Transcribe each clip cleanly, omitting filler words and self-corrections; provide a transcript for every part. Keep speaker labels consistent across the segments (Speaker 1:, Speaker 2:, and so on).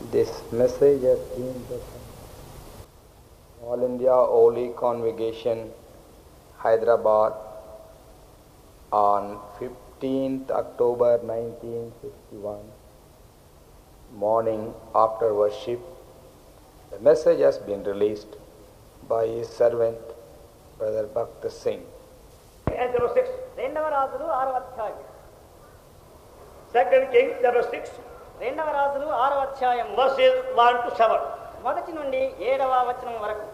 Speaker 1: This message has been from All India Holy Congregation, Hyderabad, on 15th October 1951, morning after worship. The message has been released by his servant, Brother Bhakt Singh.
Speaker 2: And chapter 6.
Speaker 3: రెండవ రాజులు 6వ అధ్యాయం.
Speaker 2: 2 Kings chapter 6,
Speaker 3: రెండవ రాజులు 6వ అధ్యాయం
Speaker 2: verses 1 to 7.
Speaker 3: మొదటి నుండి 7వ వచనం వరకు.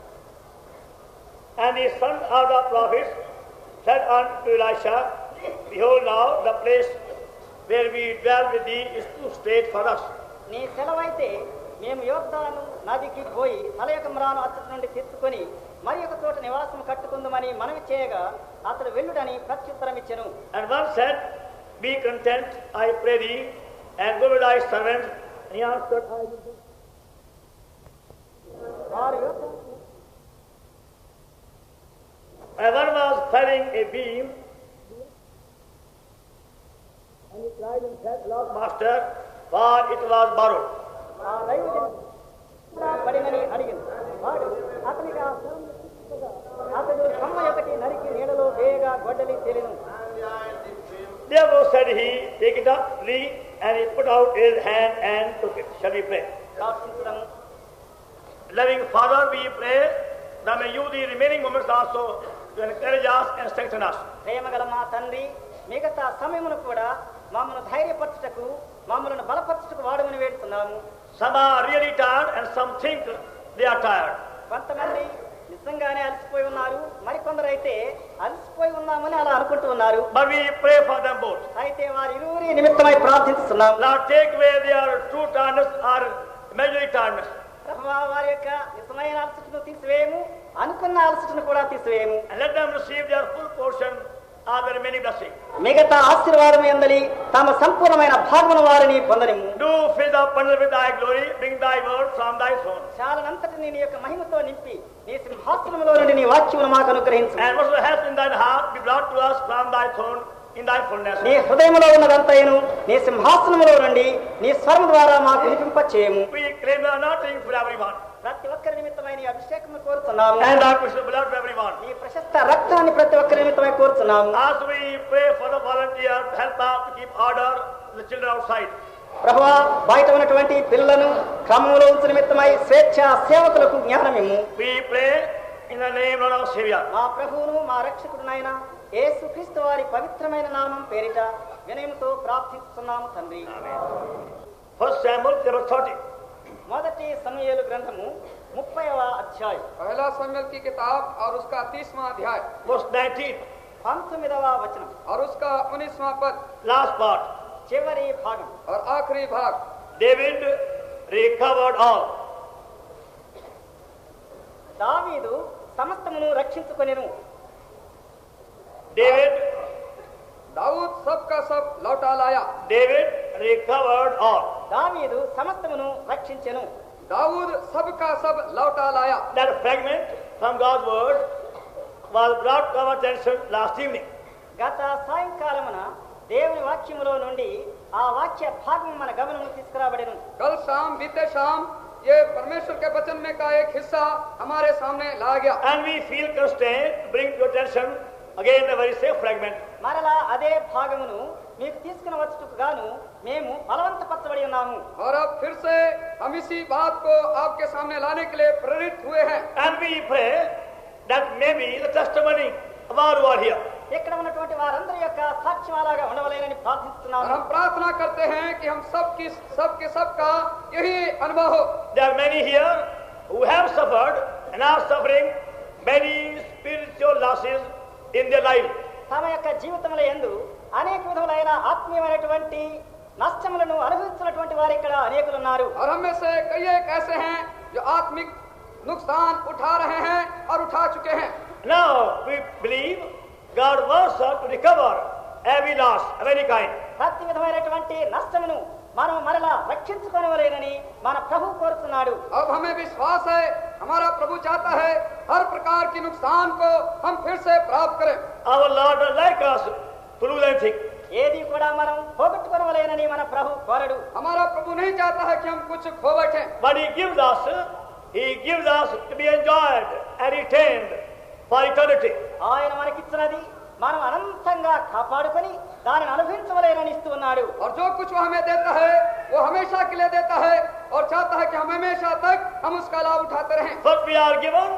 Speaker 2: And the sons of the prophets said unto Elisha, Behold now, the place where we dwell with thee is too straight for us.
Speaker 3: నీ సెలవైతే మేము యోర్దాను నదికి పోయి తలయకమ్రాను అతడి నుండి తెచ్చుకొని మరి ఒక చోట నివాసం కట్టుకుందామని మనవి చేయగా అతడు వెళ్ళుడని ప్రత్యుత్తరం ఇచ్చెను.
Speaker 2: And one said, Be content, I pray thee, and go with thy servant. And he answered, I will do.
Speaker 3: వారు యోర్దాను
Speaker 2: And one was felling a beam, and he cried and said, Lord Master, for it was borrowed.
Speaker 3: ఆ దైవజనుడు పడినని అడిగింది. వాడు అతనికి ఆ స్థలంలో తీసుకుగా అతడు కొమ్మ ఒకటి నరికి నీడలో వేయగా గొడ్డలి తేలిను.
Speaker 2: Therefore said he, Take it up, leave, and he put out his hand and took it. Shall we pray?
Speaker 3: ప్రార్థించడం.
Speaker 2: Loving Father, we pray that may you the remaining moments also to encourage us and strengthen us.
Speaker 3: ప్రేమగల మా తండ్రి, మిగతా సమయమును కూడా మమ్మల్ని ధైర్యపరచుటకు మమ్మల్ని బలపరచుటకు వాడమని వేడుతున్నాము.
Speaker 2: Some are really tired and some think they are tired.
Speaker 3: కొంతమంది నిజంగానే అలసిపోయి ఉన్నారు, మరికొందరు అయితే అలసిపోయి ఉన్నామని అలా అనుకుంటూ ఉన్నారు.
Speaker 2: But we pray for them both.
Speaker 3: అయితే వారి ఇరువురి నిమిత్తమై ప్రార్థిస్తున్నాం.
Speaker 2: Lord, take away their true tiredness or imaginary tiredness.
Speaker 3: ప్రభువా, వారి యొక్క నిజమైన అలసటను తీసివేయము, అనుకున్న అలసటను కూడా తీసివేయము.
Speaker 2: And let them receive their full portion of the remaining blessing.
Speaker 3: మిగతా ఆశీర్వాదం యందలి తమ సంపూర్ణమైన భాగమును వారిని పొందనిము.
Speaker 2: Do fill the bundle with thy glory, bring thy word from thy throne.
Speaker 3: చాలనంతటిని నీ యొక్క మహిమతో నింపి నీ సింహాసనములో నుండి నీ వాక్యమును మాకు అనుగ్రహించు.
Speaker 2: And whatsoever hath in thine heart be brought to us from thy throne in thy fullness.
Speaker 3: నీ హృదయములో ఉన్నదంతయును నీ సింహాసనములో నుండి నీ స్వరము ద్వారా మాకు వినిపింప చేయము.
Speaker 2: We claim the anointing for everyone.
Speaker 3: ప్రతి ఒక్కరి నిమిత్తమై నీ అభిషేకము కోరుతున్నాము.
Speaker 2: And our precious blood for everyone.
Speaker 3: నీ ప్రశస్త రక్తాన్ని ప్రతి ఒక్కరి నిమిత్తమై కోరుతున్నాము.
Speaker 2: As we pray for the volunteers to help us to keep order the children outside.
Speaker 3: ప్రభువా, బయట ఉన్నటువంటి పిల్లలను క్రమంలో ఉంచు నిమిత్తమై స్వేచ్ఛ సేవకులకు జ్ఞానమిమ్ము.
Speaker 2: We pray in the name of our Savior.
Speaker 3: మా ప్రభువును మా రక్షకుడునైన యేసుక్రీస్తు వారి పవిత్రమైన నామం పేరిట వినయముతో ప్రార్థిస్తున్నాము తండ్రి.
Speaker 2: 1 Samuel chapter 30.
Speaker 3: మొదటి సమూయేలు గ్రంథము 30వ అధ్యాయం
Speaker 4: पहला शमूएल की किताब और उसका 30वां अध्याय
Speaker 2: Verse 19.
Speaker 3: 19వ వచనం
Speaker 4: और उसका 19वां पद
Speaker 2: Last part.
Speaker 3: చివరి భాగం.
Speaker 4: और आखिरी भाग।
Speaker 2: David recovered all.
Speaker 3: దావీదు సమస్తమును రక్షించుకొనెను.
Speaker 2: David
Speaker 4: दाऊद सब का सब लौटा लाया।
Speaker 2: David recovered all.
Speaker 3: దావీదు సమస్తమును రక్షించెను.
Speaker 4: दाऊद सब का सब लौटा लाया।
Speaker 2: That fragment from God's word was brought to our attention last evening.
Speaker 3: గత సాయంకాలమున దేవుని వాక్యములో నుండి ఆ వాక్య భాగం మన గమనము తీసుకురాబడెను.
Speaker 4: कल शाम बीते शाम ये परमेश्वर के वचन में का एक हिस्सा हमारे सामने ला गया।
Speaker 2: And we feel constrained to bring to attention again the very same fragment.
Speaker 3: మరలా అదే భాగమును మీకు తీసుకుని వచ్చుటకు గాను మేము బలవంతపరచబడి ఉన్నాము.
Speaker 4: और अब फिर से हम इसी बात को आपके सामने लाने के लिए प्रेरित हुए हैं।
Speaker 2: And we pray that maybe the testimony of our who are here.
Speaker 3: ఇక్కడ ఉన్నటువంటి వారందరి యొక్క సాక్ష్యం అలాగా ఉండవలేనని
Speaker 4: और
Speaker 3: ప్రార్థిస్తున్నాము.
Speaker 4: हम प्रार्थना करते हैं कि हम सबका यही अनुभव हो।
Speaker 2: There are many here who have suffered and are suffering many spiritual losses in their life.
Speaker 3: తమ యొక్క జీవితముల యందు అనేక విధములైన ఆత్మీయమైనటువంటి నష్టములను అనుభవించినటువంటి వారు ఇక్కడ అనేకులు ఉన్నారు.
Speaker 4: और हम में से कई एक ऐसे हैं जो आत्मिक नुकसान उठा रहे हैं और उठा चुके हैं।
Speaker 2: Now we believe God wants us to recover every loss of any kind.
Speaker 3: ప్రతి విధమైనటువంటి నష్టమును మనం మరలా రక్షించుకోవలేనని మన ప్రభు కోరుతున్నాడు.
Speaker 4: अब हमें विश्वास है हमारा प्रभु चाहता है हर प्रकार की नुकसान को हम फिर से प्राप्त करें।
Speaker 2: Our Lord does like us to lose anything.
Speaker 3: ఏది కూడా మనం పోగొట్టుకోవలేనని మన ప్రభు కోరడు.
Speaker 4: हमारा प्रभु नहीं चाहता है कि हम कुछ खो बैठे,
Speaker 2: but He gives us to be enjoyed and retained for eternity.
Speaker 3: ఆయన మనకిచ్చినది మనం అనంతంగా కాపాడుకొని దానిని అనుభవించవలేనని ఇస్తూ ఉన్నాడు.
Speaker 4: और जो कुछ वो हमें देता है वो हमेशा के लिए देता है और चाहता है कि हम हमेशा तक हम उसका लाभ उठाते रहें.
Speaker 2: First we are given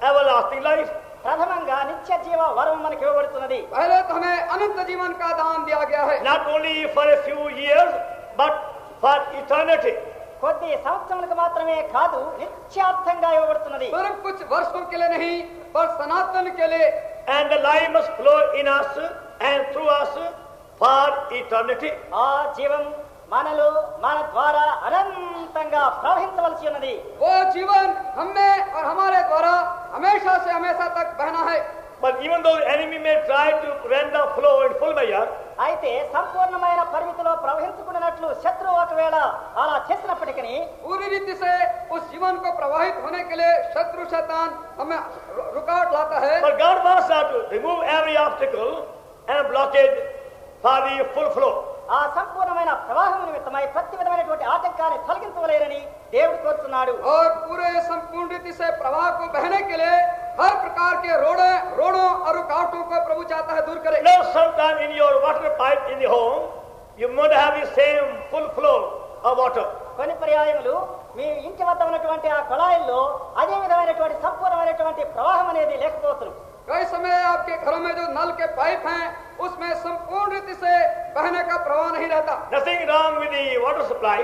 Speaker 2: everlasting life.
Speaker 3: ప్రథమంగా నిత్య జీవ వరం మనకి ఇవ్వబడుతున్నది.
Speaker 4: पहले तो हमें अनंत जीवन का दान दिया गया है,
Speaker 2: Not only for a few years, but for eternity.
Speaker 3: కొద్ది సంవత్సరాలకు మాత్రమే కాదు నిత్యార్థంగా ఇవ్వబడుతున్నది.
Speaker 4: सिर्फ कुछ वर्षों के लिए नहीं पर सनातन के लिए.
Speaker 2: And the life must flow in us and through us for eternity.
Speaker 3: ఆ జీవం మనలో మన ద్వారా అనంతంగా ప్రవహించవలసి ఉన్నది.
Speaker 4: वो जीवन हमें और हमारे द्वारा हमेशा से हमेशा तक बहना है.
Speaker 2: But even though the enemy may try to prevent the flow in full measure,
Speaker 3: అయితే సంపూర్ణమైన పరిమితిలో ప్రవహించుకున్నట్లు శత్రువు ఒకవేళ అలా చేసినప్పటికీ
Speaker 4: पूरी रीति से उस जीवन को प्रवाहित होने के लिए शत्रु शैतान हमें रुकावट लाता है.
Speaker 2: but God wants us to remove every obstacle and blockage for the full flow.
Speaker 3: ఆ సంపూర్ణమైన ప్రవాహం నిమిత్తమై ప్రతి విధమైనటువంటి ఆటంకాన్ని తొలగించవలేరని దేవుడు కోరుతున్నాడు.
Speaker 4: और पूरे संपूर्ण रीति से प्रवाह को बहने के लिए हर प्रकार के रोड़ों और रुकावटों को प्रभु चाहता है दूर करे.
Speaker 2: Now sometime in your water pipe in the home, you must have the same full flow of water.
Speaker 3: కొన్ని పర్యాయములు మీ ఇంటి వద్ద ఉన్నటువంటి ఆ కుళాయిల్లో అదే విధమైనటువంటి సంపూర్ణమైనటువంటి ప్రవాహం అనేది లేకపోతుంది.
Speaker 4: कई समय आपके घरों में जो नल के पाइप हैं उसमें संपूर्ण रीति से बहने का प्रवाह नहीं रहता.
Speaker 2: Nothing wrong with the water supply.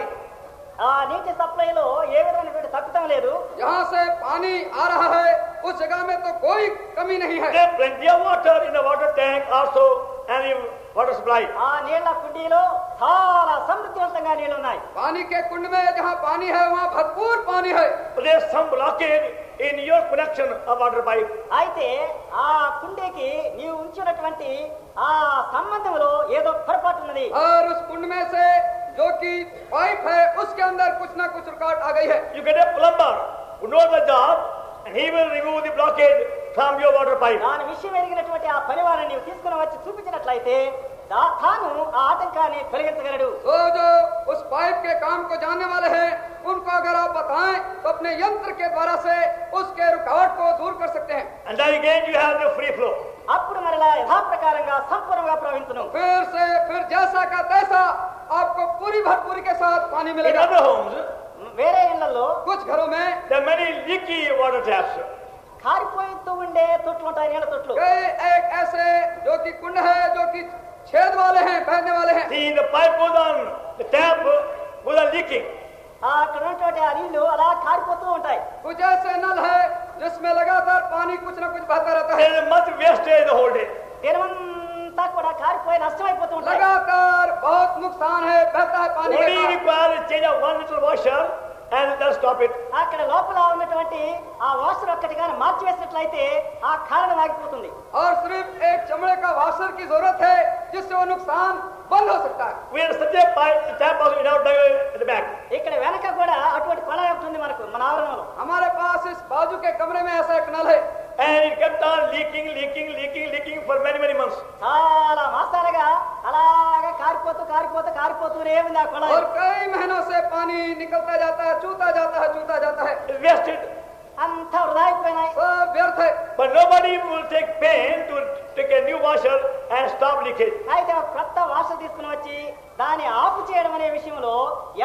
Speaker 3: ఆ నీటి సప్లైలో ఏ విధమైనటువంటి తప్పిదం లేదు.
Speaker 4: यहाँ से पानी आ रहा है उस जगह में तो कोई कमी नहीं है.
Speaker 2: There is plenty of water in the water tank also and the water supply.
Speaker 3: ఆ నీళ్ల కుండీలో చాలా సమృద్ధివంతంగా నీళ్లు ఉన్నాయి.
Speaker 4: पानी के कुंड में जहाँ पानी है वहाँ भरपूर पानी है.
Speaker 2: But there is some blockage in your connection of water pipe.
Speaker 3: అయితే ఆ కుండీకి నీవు ఉంచినటువంటి ఆ సంబంధంలో ఏదో పొరపాటు ఉన్నది.
Speaker 4: और उस कुंड में से जो कि पाइप है उसके अंदर कुछ ना कुछ रुकावट आ गई है.
Speaker 2: You get a plumber who knows the job and he will remove the blockage from your water pipe.
Speaker 3: దాని విషయం ఎరిగినటువంటి ఆ పనివారిని నీవు తీసుకుని వచ్చి చూపించినట్లయితే తాను ఆ ఆటంకాన్ని తొలగించగలడు.
Speaker 4: तो जो उस पाइप के काम को जानने वाले हैं उनको अगर आप बताएं तो अपने यंत्र के द्वारा से उसके रुकावट को दूर कर सकते हैं.
Speaker 2: And then again you have the free flow.
Speaker 3: అప్పుడు మరలా యథాప్రకారంగా సంపూర్ణంగా ప్రవహించును.
Speaker 4: फिर जैसा का तैसा आपको पूरी भरपूरी के साथ पानी
Speaker 2: In
Speaker 4: मिलेगा.
Speaker 2: other homes,
Speaker 3: వేరే ఇళ్లలో
Speaker 4: कुछ घरों में
Speaker 2: there are many leaky water taps.
Speaker 3: కారిపోతూ ఉండే తొట్లు ఉంటాయి, నీళ్ళ తొట్లు.
Speaker 4: एक ऐसे जो कि कुंड है जो कि छेद वाले हैं, बहने वाले हैं.
Speaker 2: See, the pipe goes on, the tap goes on leaking.
Speaker 3: అక్కడ ఉన్నటువంటి ఆ నీళ్లు అలా కారిపోతూ ఉంటాయి.
Speaker 4: कुछ ऐसे नल है जिसमें लगातार पानी कुछ न कुछ बहता रहता है.
Speaker 2: There is much wastage the whole day.
Speaker 3: దినమంతా కూడా కారిపోయి నష్టమైపోతూ ఉంటాయి.
Speaker 4: लगातार बहुत नुकसान है, बहता है पानी.
Speaker 2: Only require a change of 1 liter washer and then stop it.
Speaker 3: అక్కడ లోపల ఉన్నటువంటి ఆ వాషర్ ఒక్కటి కానీ మార్చివేసినట్లయితే ఆ కారణం ఆగిపోతుంది.
Speaker 4: और सिर्फ एक चमड़े का वाशर की जरूरत है जिससे वो नुकसान बंद हो सकता है.
Speaker 2: We have such a pipe, the tap also in our at the back.
Speaker 3: ఇక్కడ వెనక కూడా అటువంటి కొళాయి ఒకటి ఉంది మనకు మన ఆవరణలో.
Speaker 4: हमारे पास इस बाजू के कमरे में ऐसा एक नल है.
Speaker 2: And it kept on leaking for many months.
Speaker 3: చాలా మాసాలుగా అలాగా కారిపోతూనే ఉంది ఆ కొళాయి.
Speaker 4: और कई महीनों से पानी निकलता जाता है, चूता जाता है.
Speaker 2: It's wasted.
Speaker 3: అంతా వృధా అయిపోయినాయి.
Speaker 4: सब व्यर्थ है.
Speaker 2: But nobody will take pain to take a new washer and stop leakage.
Speaker 3: అయితే ఒక కొత్త వాషర్ తీసుకుని వచ్చి దాన్ని ఆపు చేయడం అనే విషయంలో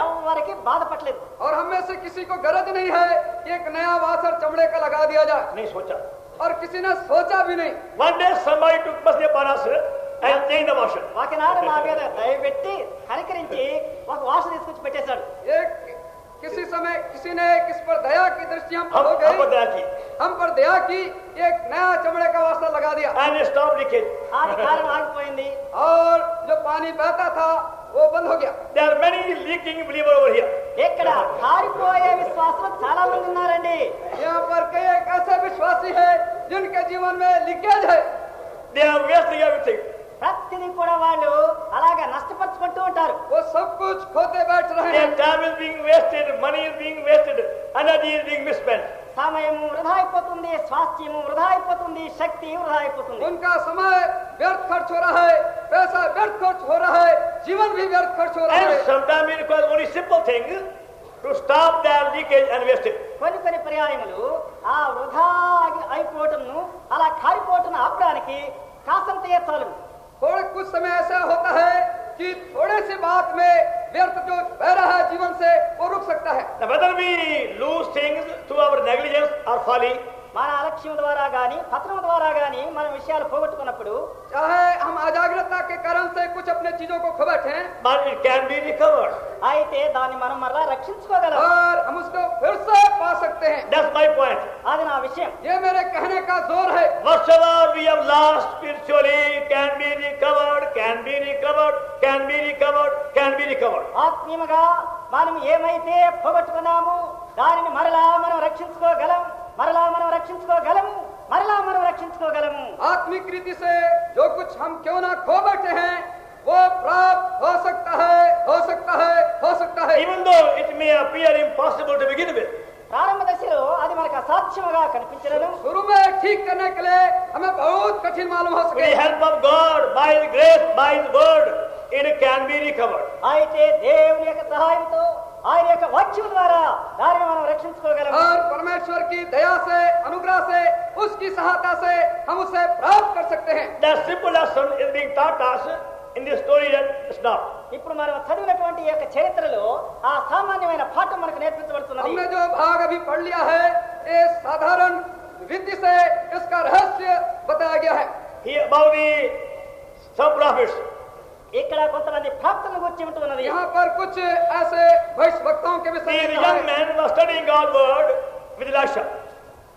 Speaker 3: ఎవరికి బాధపడలేదు.
Speaker 4: और हम में से किसी को गरज नहीं है कि एक नया वाशर चमड़े का लगा दिया जाए.
Speaker 2: नहीं सोचा.
Speaker 4: और किसी ने सोचा भी नहीं.
Speaker 2: One day somebody took mercy upon us and changed the washer.
Speaker 3: ఒకనాడు మా మీద దయపెట్టి కనికరించి ఒక వాషర్ తీసుకొచ్చి పెట్టేశాడు.
Speaker 4: एक किसी समय किसी ने किस पर दया की दृष्टि हम पर हो
Speaker 2: हम
Speaker 4: गई,
Speaker 2: दया की
Speaker 4: हम पर दया की, एक नया चमड़े का वाशर लगा दिया.
Speaker 2: and stop leakage.
Speaker 3: అది కారణం ఆగిపోయింది.
Speaker 4: और जो पानी बहता था वो बंद हो गया.
Speaker 2: There are many leaking believers over here.
Speaker 3: ఇక్కడ కారిపోయే విశ్వాసులు చాలా మంది ఉన్నారండి.
Speaker 4: यहाँ पर कई एक ऐसे विश्वासी है जिनके जीवन में लीकेज है.
Speaker 2: They are wasting everything.
Speaker 3: ప్రతిదీ కూడా వాళ్ళు అలాగా నష్టపరుచుకుంటూ ఉంటారు.
Speaker 4: वो सब कुछ खोते बैठ रहे
Speaker 2: Their
Speaker 4: हैं.
Speaker 2: time is being wasted, money is being wasted, energy is being misspent.
Speaker 3: సమయము వృధా అయిపోతుంది, స్వాస్థ్యము వృధా అయిపోతుంది, శక్తి వృధా అయిపోతుంది.
Speaker 4: उनका समय व्यर्थ खर्च हो रहा है, पैसा व्यर्थ खर्च हो रहा है, जीवन भी व्यर्थ खर्च हो रहा
Speaker 2: And
Speaker 4: है.
Speaker 2: sometimes it requires only simple thing to stop their leakage and wastage.
Speaker 3: కొన్ని కొన్ని పర్యాయములు ఆ వృధా అయిపోవటంను అలా కారిపోవటం ఆపడానికి కాసంత చాలు.
Speaker 4: थोड़े कुछ समय ऐसा होता है कि थोड़े से बात में व्यर्थ जो बह रहा है जीवन से वो रुक सकता है.
Speaker 2: Now whether we lose things through our negligence or folly,
Speaker 3: మన అలక్ష్యం ద్వారా గాని పతనం ద్వారా గాని మన విషయాలు పోగొట్టుకున్నప్పుడు
Speaker 4: चाहे हम अजाग्रता के कारण से कुछ अपने चीजों को खो बैठे
Speaker 2: but it can be recovered.
Speaker 3: అయితే దాన్ని మనం మరలా రక్షించుకోగలం.
Speaker 4: और हम उसको फिर से पा सकते हैं.
Speaker 2: That's my point.
Speaker 3: అది నా విషయం.
Speaker 4: ये मेरे कहने का जोर है.
Speaker 2: Whatever we have lost spiritually can be recovered, can be recovered, can be recovered, can be recovered.
Speaker 3: ఆత్మీయముగా మనం ఏమైతే పోగొట్టుకున్నామో దానిని మరలా మనం రక్షించుకోగలం, మరలా మనం రక్షించుకోగలము, మరలా మనం రక్షించుకోగలము.
Speaker 4: आत्मिक रीति से जो कुछ हम क्यों ना खो बैठे हैं वो प्राप्त हो सकता है, हो सकता है, हो सकता है.
Speaker 2: Even though it may appear impossible to begin with.
Speaker 3: ప్రారంభ దశలో అది మనకు అసాధ్యముగా కనిపించలేదు.
Speaker 4: शुरू में ठीक करने के लिए हमें बहुत कठिन मालूम हो
Speaker 2: With
Speaker 4: सके.
Speaker 2: the help of God, by His grace, by His word, it can be recovered.
Speaker 3: అయితే దేవుని యొక్క సహాయంతో ఆయన యొక్క వాక్యం ద్వారా దానిని మనం రక్షించుకోగలము.
Speaker 4: और परमेश्वर की दया से, अनुग्रह से, उसकी सहायता से हम उसे प्राप्त कर सकते हैं.
Speaker 2: That simple lesson is being taught us in this story just now.
Speaker 3: ఇప్పుడు మనం చదివినటువంటి ఈ యొక్క చరిత్రలో ఆ సామాన్యమైన పాఠం మనకు నేర్పించబడుతున్నది.
Speaker 4: हमने जो भाग अभी पढ़ लिया है ये साधारण रीति से इसका रहस्य बताया गया है.
Speaker 2: Here about some prophets.
Speaker 3: ఇక్కడ కొంతమంది ప్రాప్తులను గురించి ఉంటున్నది.
Speaker 4: यहाँ पर कुछ ऐसे भविष्यवक्ताओं के विषय
Speaker 2: These
Speaker 4: में
Speaker 2: young
Speaker 4: है.
Speaker 2: men were studying God's word with Elisha.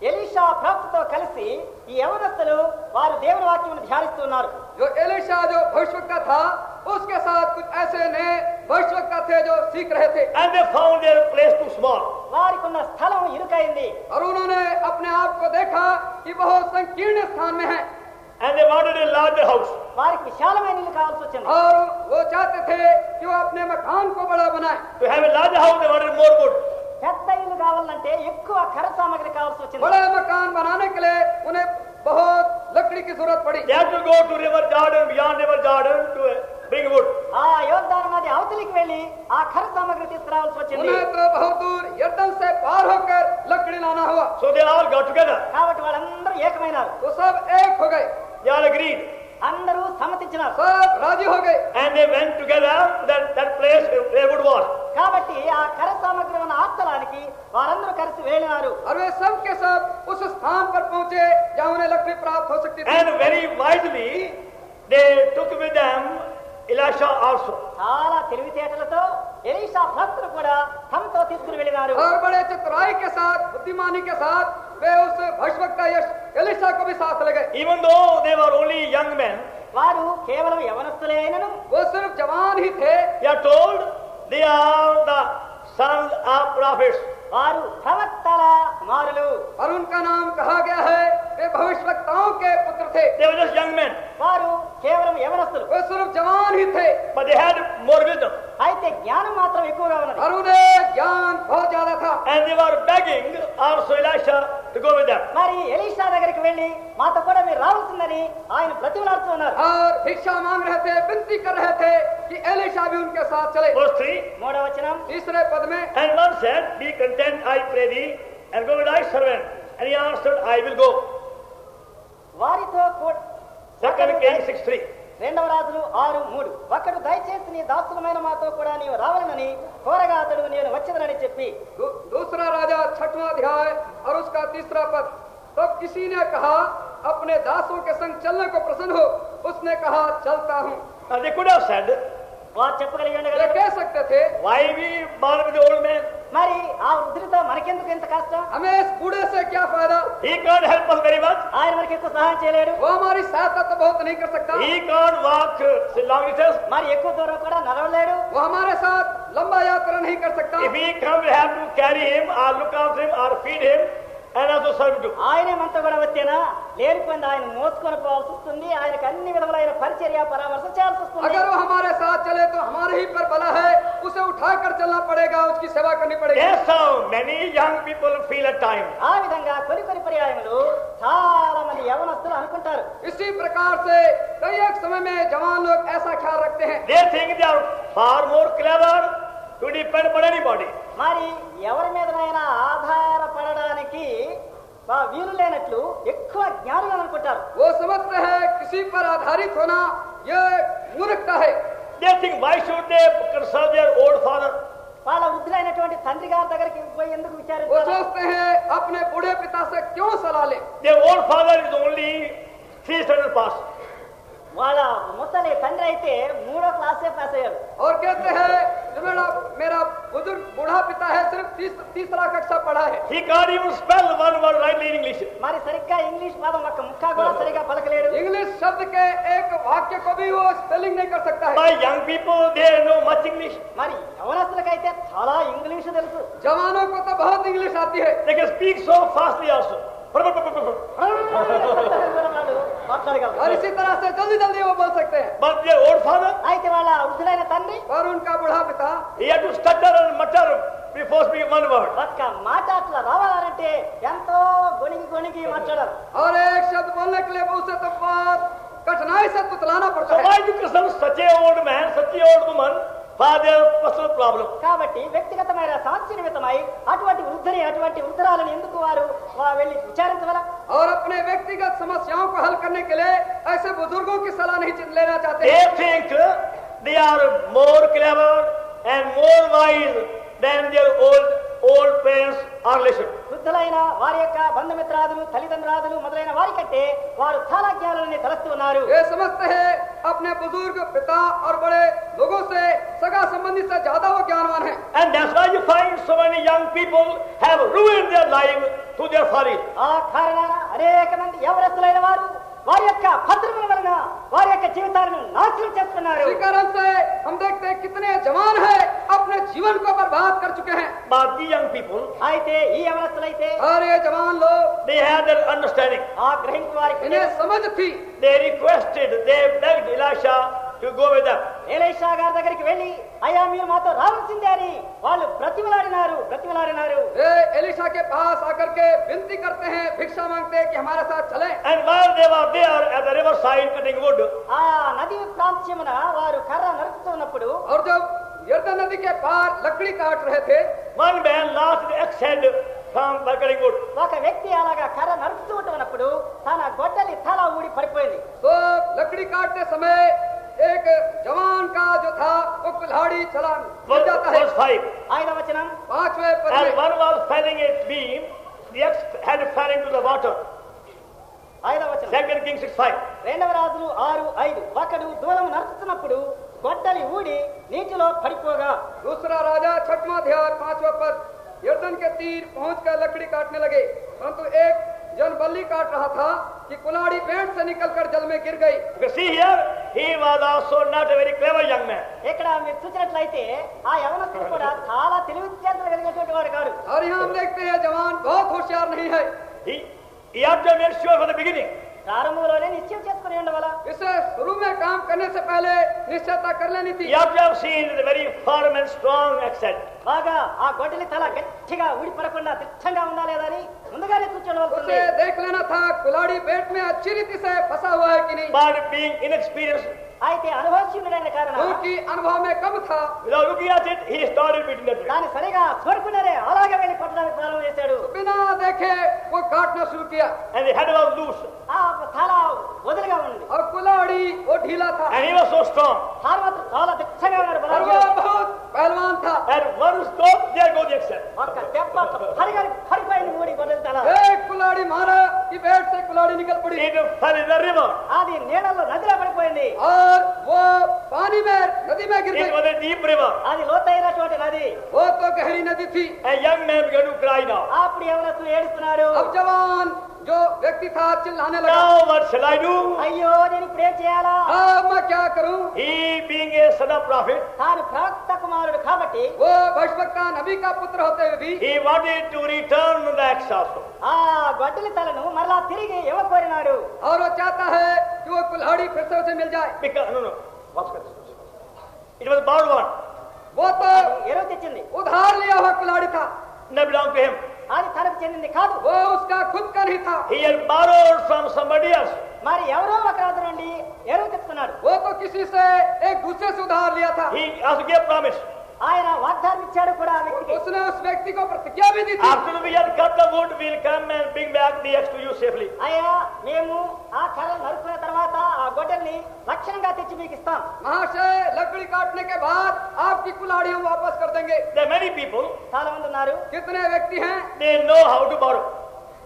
Speaker 3: Elisha ప్రాప్తితో కలిసి ఈ యవనస్తులు వారు దేవుని వాక్యమును ధ్యానిస్తున్నారు.
Speaker 4: जो एलीशा जो भविष्यवक्ता था उसके साथ कुछ ऐसे नए भविष्यवक्ता थे जो सीख रहे थे.
Speaker 2: And they found their place too small.
Speaker 3: వారికి ఉన్న స్థలం ఇరుకైంది.
Speaker 4: और उन्होंने अपने आप को देखा कि बहुत संकीर्ण स्थान में है.
Speaker 2: And they wanted a larger house.
Speaker 3: వారికి విశాలమైన ఇల్లు కావాల్సి వచ్చింది.
Speaker 4: और वो चाहते थे कि वो अपने मकान को बड़ा बनाए.
Speaker 2: To have a larger house, they wanted more wood.
Speaker 3: పెద్ద ఇల్లు కావాలంటే ఎక్కువ ఖర సామగ్రి కావాల్సి వచ్చింది.
Speaker 4: बड़ा मकान बनाने के लिए उन्हें बहुत लकड़ी की जरूरत पड़ी.
Speaker 2: They had to go to river Jordan, beyond river Jordan to bring wood.
Speaker 3: ఆ యోర్దాను నది అవతలికి వెళ్లి ఆ ఖర సామగ్రి తీసుకురావాల్సి వచ్చింది.
Speaker 4: उन्हें तो बहुत दूर यर्दन से पार होकर लकड़ी लाना हुआ.
Speaker 2: So they all got together.
Speaker 3: కాబట్టి వాళ్ళందరూ ఏకమైనారు.
Speaker 4: तो सब एक हो गए,
Speaker 2: They all agreed.
Speaker 3: అందరూ సమ్మతించినారు.
Speaker 4: सब राजी हो गए.
Speaker 2: And they went together to that place where wood was.
Speaker 3: కాబట్టి ఆ ఖర సామగ్రి ఉన్న ఆ స్థలానికి వారందరూ కలిసి వెళ్ళినారు.
Speaker 4: और वे सब के सब उस स्थान पर पहुंचे जहां उन्हें लकड़ी प्राप्त हो सकती थी.
Speaker 2: And very wisely, they took with them Elisha also.
Speaker 3: చాలా తెలివితేటలతో ఎలీషా భక్తులు కూడా తమతో తీసుకుని వెళ్ళినారు.
Speaker 4: और बड़े चतुराई के साथ, बुद्धिमानी के साथ वे उस भविष्यवक्ता एलीशा को भी साथ ले गए.
Speaker 2: Even though they were only young men,
Speaker 3: వారు కేవలం యవనస్తులే అయినను
Speaker 4: वो सिर्फ जवान ही थे.
Speaker 2: they are told they are the sons of prophets.
Speaker 3: వారు ప్రవక్తల కుమారులు.
Speaker 4: और उनका नाम कहा गया है वे भविष्यवक्ताओं के पुत्र थे.
Speaker 2: They were just young men,
Speaker 3: వారు కేవలం యవనస్తులు.
Speaker 4: वे सिर्फ जवान ही थे.
Speaker 2: but they had more wisdom.
Speaker 3: అయితే జ్ఞానం మాత్రం ఎక్కువగా ఉన్నది.
Speaker 4: और उन्हें ज्ञान बहुत ज्यादा था.
Speaker 2: And they were begging also Elisha to go with them.
Speaker 3: మరి ఎలీషా దగ్గరికి వెళ్ళి మాతో కూడా మీరు రావాల్సిందని ఆయన బ్రతిమలాడుతూ ఉన్నారు.
Speaker 4: और भिक्षा मांग रहे थे, विनती कर रहे थे कि एलीशा भी उनके साथ चले.
Speaker 2: Verse 3.
Speaker 3: మూడవ వచనం,
Speaker 4: तीसरे पद में
Speaker 2: And one said, Be content, I pray thee, and go with thy servant. And he answered, I will go.
Speaker 3: వారితో కూడా
Speaker 2: 2 Kings 6:3.
Speaker 3: రెండవ రాజులు 6:3 ఒకడు దయచేసి నీ దాసులమైన మాతో కూడా నీవు రావాలని కోరగా అతడు నేను వచ్చేదనని చెప్పి
Speaker 4: दूसरा राजा 6वां अध्याय और उसका तीसरा पद. तब किसी ने कहा अपने दासों के संग चलने को प्रसन्न हो. उसने कहा चलता हूँ.
Speaker 2: Now they could have said,
Speaker 3: వారు చెప్పగలిగి
Speaker 4: वे
Speaker 3: ఉండగలరు,
Speaker 4: कह सकते थे
Speaker 2: Why we bother with the old man?
Speaker 3: మరి ఆ వృద్ధుడితో మనకెందుకు ఇంత కష్టం?
Speaker 4: हमें इस बूढ़े से क्या फायदा.
Speaker 2: He can't help us very much.
Speaker 3: ఆయన మనకి ఎక్కువ సహాయం చేయలేడు.
Speaker 4: वो हमारी सहायता तो बहुत नहीं कर सकता.
Speaker 2: He can't walk long distance.
Speaker 3: మరి ఎక్కువ దూరం కూడా నడవలేడు.
Speaker 4: वो हमारे साथ लंबा यात्रा नहीं कर सकता.
Speaker 2: If he comes, we have to carry him or look after him or feed him. and also serve to.
Speaker 3: ఆయనే మనతో కూడా వచ్చేనా లేనిపోయింది ఆయన మోసుకొని పోవాల్సి వస్తుంది ఆయనకు అన్ని విధములైన పరిచర్య పరామర్శ చేయాల్సి వస్తుంది
Speaker 4: अगर वो हमारे साथ चले तो हमारे ही पर बला है, उसे उठाकर चलना पड़ेगा, उसकी सेवा करनी पड़ेगी।
Speaker 2: That's how many young people feel at times.
Speaker 3: ఆ విధంగా కొన్ని పర్యాయములు చాలా మంది యవనస్తులు అనుకుంటారు।
Speaker 4: इसी प्रकार से कई एक समय में जवान लोग ऐसा ख्याल रखते हैं,
Speaker 2: They think they are far more clever to depend upon anybody.
Speaker 3: మరి ఎవరి మీదనైనా ఆధారపడడానికి వీలు లేనట్లు ఎక్కువ జ్ఞానులు అనుకుంటారు।
Speaker 4: वो समझते हैं किसी पर आधारित होना ये मूर्खता है।
Speaker 2: They think why should they consult their old father?
Speaker 3: వాళ్ళ వృద్ధులైనటువంటి తండ్రి గారి దగ్గరికి పోయి ఎందుకు
Speaker 4: वो
Speaker 3: విచారిస్తారు?
Speaker 4: सोचते हैं अपने बूढ़े पिता से क्यों सलाह ले।
Speaker 2: Their old father is only 3 standards pass.
Speaker 3: వాళ్ళ ముసలి తండ్రి అయితే 3వ క్లాసే పాస్ అయ్యారు।
Speaker 4: और कहते हैं जो मेरा बुजुर्ग बूढ़ा पिता है सिर्फ तीसरा कक्षा पढ़ा है।
Speaker 2: He can't even spell one word rightly in English.
Speaker 3: మరి సరిగ్గా ఇంగ్లీష్ పదం ఒక్క ముక్క కూడా సరిగ్గా పలకలేడు।
Speaker 4: इंग्लिश शब्द के एक वाक्य को भी वो स्पेलिंग नहीं कर सकता है।
Speaker 2: My young people, they know much English.
Speaker 3: మరి యవనస్తులకైతే చాలా ఇంగ్లీష్ తెలుసు।
Speaker 4: जवानों को तो बहुत इंग्लिश आती है।
Speaker 2: They can speak so fastly also.
Speaker 3: మాట్లాడగలరు।
Speaker 4: और इसी तरह से जल्दी जल्दी वो बोल सकते हैं।
Speaker 2: But their old father,
Speaker 3: అయితే వాళ్ళ వృద్ధులైన తండ్రి
Speaker 4: और उनका बूढ़ा पिता
Speaker 2: he had to stutter and mutter before speaking one word.
Speaker 3: ఒక్క మాట అట్లా రావాలంటే ఎంతో గొణిగి మాట్లాడారు।
Speaker 4: और एक शब्द बोलने के लिए उसे तो बहुत कठिनाई से तुतलाना
Speaker 2: So
Speaker 4: पड़ता है।
Speaker 2: why do Krishna such a old man, such a old woman for their personal problem?
Speaker 3: కాబట్టి వ్యక్తిగతమైన సమస్య నిమిత్తమై అటువంటి వృద్ధురాలను ఎందుకు వారు వెళ్ళి విచారించగల?
Speaker 4: और अपने व्यक्तिगत समस्याओं को हल करने के लिए ऐसे बुजुर्गों की सलाह नहीं लेना चाहते।
Speaker 2: They think they are more clever and more wise than their old parents or relations.
Speaker 3: వృద్ధులైన వారి యొక్క బంధుమిత్రాదులు తల్లిదండ్రులు మొదలైన వారి కంటే వారు చాలా జ్ఞానాలని తలస్తూ ఉన్నారు।
Speaker 4: ये समझते हैं अपने बुजुर्ग पिता और बड़े लोगों से सगा संबंधी से ज्यादा वो ज्ञानवान है।
Speaker 2: And that's why you find so many young people have ruined their life through their folly.
Speaker 3: ఆ కారణాన అనేక మంది యవనస్తులైన వారు వారి యొక్క భద్రముల వలన వారి యొక్క జీవితాలను నాశనం చేస్తున్నారు।
Speaker 4: इसी कारण से हम देखते हैं कितने जवान हैं अपने जीवन को बर्बाद कर चुके हैं।
Speaker 2: But the young people,
Speaker 3: అయితే ఈ యవనస్తులైతే
Speaker 4: और ये जवान लोग
Speaker 2: they had their understanding.
Speaker 3: ఆ గ్రహింపు వారికి
Speaker 4: इन्हें समझ थी।
Speaker 2: They requested, they begged Elisha to go with them.
Speaker 3: Elisha గారి దగ్గరికి వెళ్ళి అయ్యా మీరు మాతో రావాల్సిందే అని వాళ్ళు బ్రతిమలాడినారు।
Speaker 4: ये एलिशा के पास आकर के विनती करते हैं, भिक्षा मांगते हैं कि हमारे साथ चलें।
Speaker 2: And while they were there at the riverside cutting wood,
Speaker 3: ఆ నది ప్రాంత్యమున వారు కర్ర నరుకుతున్నప్పుడు
Speaker 4: और जब यर्दन नदी के पार लकड़ी काट रहे थे,
Speaker 2: one man lost the axe head from by cutting wood.
Speaker 3: ఒక వ్యక్తి అలాగా కర్ర నరుకుతూ ఉన్నప్పుడు తన గొడ్డలి తల ఊడి పడిపోయింది।
Speaker 4: तो लकड़ी काटते समय एक जवान का जो था वो कुल्हाड़ी चला गिर जाता है।
Speaker 2: Verse 5.
Speaker 3: 5వ వచనం
Speaker 4: 5वें पद
Speaker 2: And
Speaker 4: में
Speaker 2: one was felling a beam, the axe head fell into the water.
Speaker 3: 5వ వచనం
Speaker 2: 2 Kings 6:5.
Speaker 3: 2వ రాజులు 6:5 ఒకడు దూలం నరుకుతున్నప్పుడు గొడ్డలి ఊడి నీటిలో పడిపోగా
Speaker 4: दूसरा राजा 6वां अध्याय 5वां पद, यर्दन के तीर पहुंचकर लकड़ी काटने लगे, परंतु एक जन बल्ली काट रहा था कि कुल्हाड़ी पेड़ से निकलकर जल में गिर गई।
Speaker 2: You can see here, he was also not a very clever young man.
Speaker 3: ఇక్కడ మీరు చూసినట్లయితే ఆ యవనస్తుడు కూడా చాలా తెలివితేటలు కలిగినటువంటి వాడు కాదు।
Speaker 4: और यहाँ हम देखते हैं जवान बहुत होशियार नहीं है।
Speaker 2: He had to make sure from the beginning.
Speaker 3: ప్రారంభంలోనే నిశ్చయం చేసుకుని ఉండవల।
Speaker 4: इसे शुरू में काम करने से पहले निश्चयता कर लेनी थी।
Speaker 2: You have to have seen the very firm and strong accent.
Speaker 3: బాగా ఆ గొడ్డలి తల గట్టిగా ఊడి పడకుండా దిట్టంగా ఉందా లేదా అని ముందుగానే చూసుకోవాల్సింది।
Speaker 4: उसे देख लेना था कुल्हाड़ी पेट में अच्छी रीति से फंसा हुआ है कि नहीं।
Speaker 2: But being inexperienced,
Speaker 3: అయితే అనుభవశీలుడైన కారణం
Speaker 4: क्योंकि अनुभव में कम था,
Speaker 2: without looking at it, he started beating the tree.
Speaker 3: దాన్ని సరిగా చూడకుండానే అలాగే వెళ్ళి కొట్టడానికి ప్రారంభం చేశాడు।
Speaker 4: बिना देखे वो काटना शुरू किया
Speaker 2: And the head was loose.
Speaker 3: ఆ తల వదులుగా ఉంది।
Speaker 4: और कुल्हाड़ी वो ढीला था
Speaker 2: And he was so strong.
Speaker 3: తాను మాత్రం చాలా దిట్టంగా ఉన్నాడు
Speaker 4: और
Speaker 3: బలంగా।
Speaker 4: वो बहुत पहलवान था।
Speaker 2: And one stop, there goes the accent.
Speaker 3: ఒక్క దెబ్బ పడిపోయింది ఊడి గొడ్డలి తల।
Speaker 4: एक कुल्हाड़ी मारा कि पेट से कुल्हाड़ी निकल पड़ी
Speaker 2: It fell in the river.
Speaker 3: అది నీళ్ళలో నదిలో పడిపోయింది।
Speaker 4: और वो पानी में नदी में गिर
Speaker 2: It
Speaker 4: गई।
Speaker 2: was a deep river.
Speaker 3: అది లోతైనటువంటి నది।
Speaker 4: वो तो गहरी नदी थी।
Speaker 2: A young man began to cry now.
Speaker 3: అప్పుడు యవనస్తుడు ఏడుస్తున్నాడు.
Speaker 4: अब जवान जो व्यक्ति था चिल्लाने लगा,
Speaker 2: Now what shall I do?
Speaker 3: అయ్యో నేను ఇప్పుడు ఏం చేయాలా?
Speaker 4: अब मैं क्या करूं?
Speaker 2: He being a son of prophet,
Speaker 3: తాను ప్రవక్త కుమారుడు కాబట్టి
Speaker 4: वो भविष्यवक्ता नबी का पुत्र होते हुए भी
Speaker 2: he wanted to return the axe also.
Speaker 3: ఆ గొడ్డలి తలను మరలా తిరిగి ఇవ్వకోరినాడు.
Speaker 4: और वो चाहता है कि वो कुल्हाड़ी फिर से उसे मिल जाए।
Speaker 2: Because, no. What's that? It was borrowed one.
Speaker 4: वो तो
Speaker 3: ఎరువు తెచ్చింది.
Speaker 4: उधार लिया हुआ कुल्हाड़ी था,
Speaker 2: Not belonged to him.
Speaker 3: అది తనకు చెందింది కాదు.
Speaker 4: वो उसका खुद का नहीं था।
Speaker 2: He had borrowed from somebody else.
Speaker 3: మరి ఎవరో ఒక రాజు నుండి ఎరువు తెచ్చుకున్నాడు.
Speaker 4: वो तो किसी से एक दूसरे से उधार लिया था।
Speaker 2: He also gave promise.
Speaker 3: ఆయన వాగ్దానం ఇచ్చాడు కూడా ఆ వ్యక్తికి.
Speaker 4: उसने उस व्यक्ति को प्रतिज्ञा भी दी थी,
Speaker 2: After we had cut the wood, we'll come and bring back the axe to you safely.
Speaker 3: అయ్యా మేము ఆ కర్రలు నరుకున్న తర్వాత ఆ గొడ్డల్ని లక్షణంగా తెచ్చి మీకు ఇస్తాం.
Speaker 4: महाशय लकड़ी काटने के बाद आपकी कुल्हाड़ी हम वापस कर देंगे।
Speaker 2: There are many people,
Speaker 3: చాలా మంది ఉన్నారు.
Speaker 4: कितने व्यक्ति हैं
Speaker 2: they know how to borrow.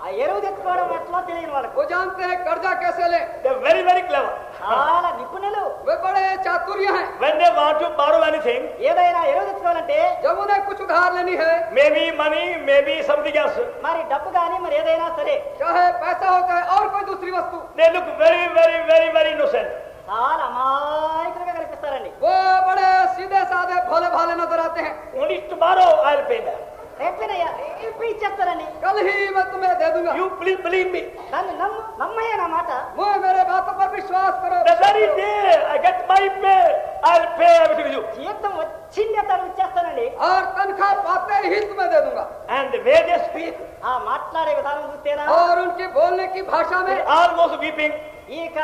Speaker 3: ఆ ఎరువు తెచ్చుకోవడం ఎట్లా తెలియని వాళ్ళకు.
Speaker 4: वो जानते हैं कर्जा कैसे लें।
Speaker 2: They are very, very clever.
Speaker 3: చాలా నిపుణులు.
Speaker 4: वे बड़े चातुर्य हैं।
Speaker 2: When they want to borrow anything,
Speaker 3: ఏదైనా ఎరువు తెచ్చుకోవాలంటే
Speaker 4: जब उन्हें कुछ उधार लेनी है,
Speaker 2: maybe money, maybe something else,
Speaker 3: మరి డబ్బు కానీ మరి ఏదైనా సరే
Speaker 4: चाहे पैसा हो चाहे और कोई दूसरी वस्तु,
Speaker 2: they look very, very, very, very innocent.
Speaker 3: చాలా అమాయకులుగా కనిపిస్తారండి.
Speaker 4: वो బड़े सीधे साधे भोले भाले नजर आते हैं।
Speaker 2: Only tomorrow I'll pay back.
Speaker 3: రేపేనయ్యా ఇప్పుడు ఇచ్చేస్తారండి.
Speaker 4: कल ही मैं तुम्हें दे दूंगा।
Speaker 2: You please believe me.
Speaker 3: నన్ను నమ్మయ్యా నా మాట.
Speaker 4: वो मेरे बातों पर विश्वास करो।
Speaker 2: The very day I get my pay, I'll pay everything with you.
Speaker 3: జీతం వచ్చింది తను ఇచ్చేస్తానండి.
Speaker 4: और तनख्वाह पाते ही तुम्हें दे दूंगा।
Speaker 2: And the way they speak,
Speaker 3: ఆ మాట్లాడే విధానం చూస్తేనా
Speaker 4: और उनकी बोलने की भाषा में
Speaker 2: almost weeping,
Speaker 3: ఇక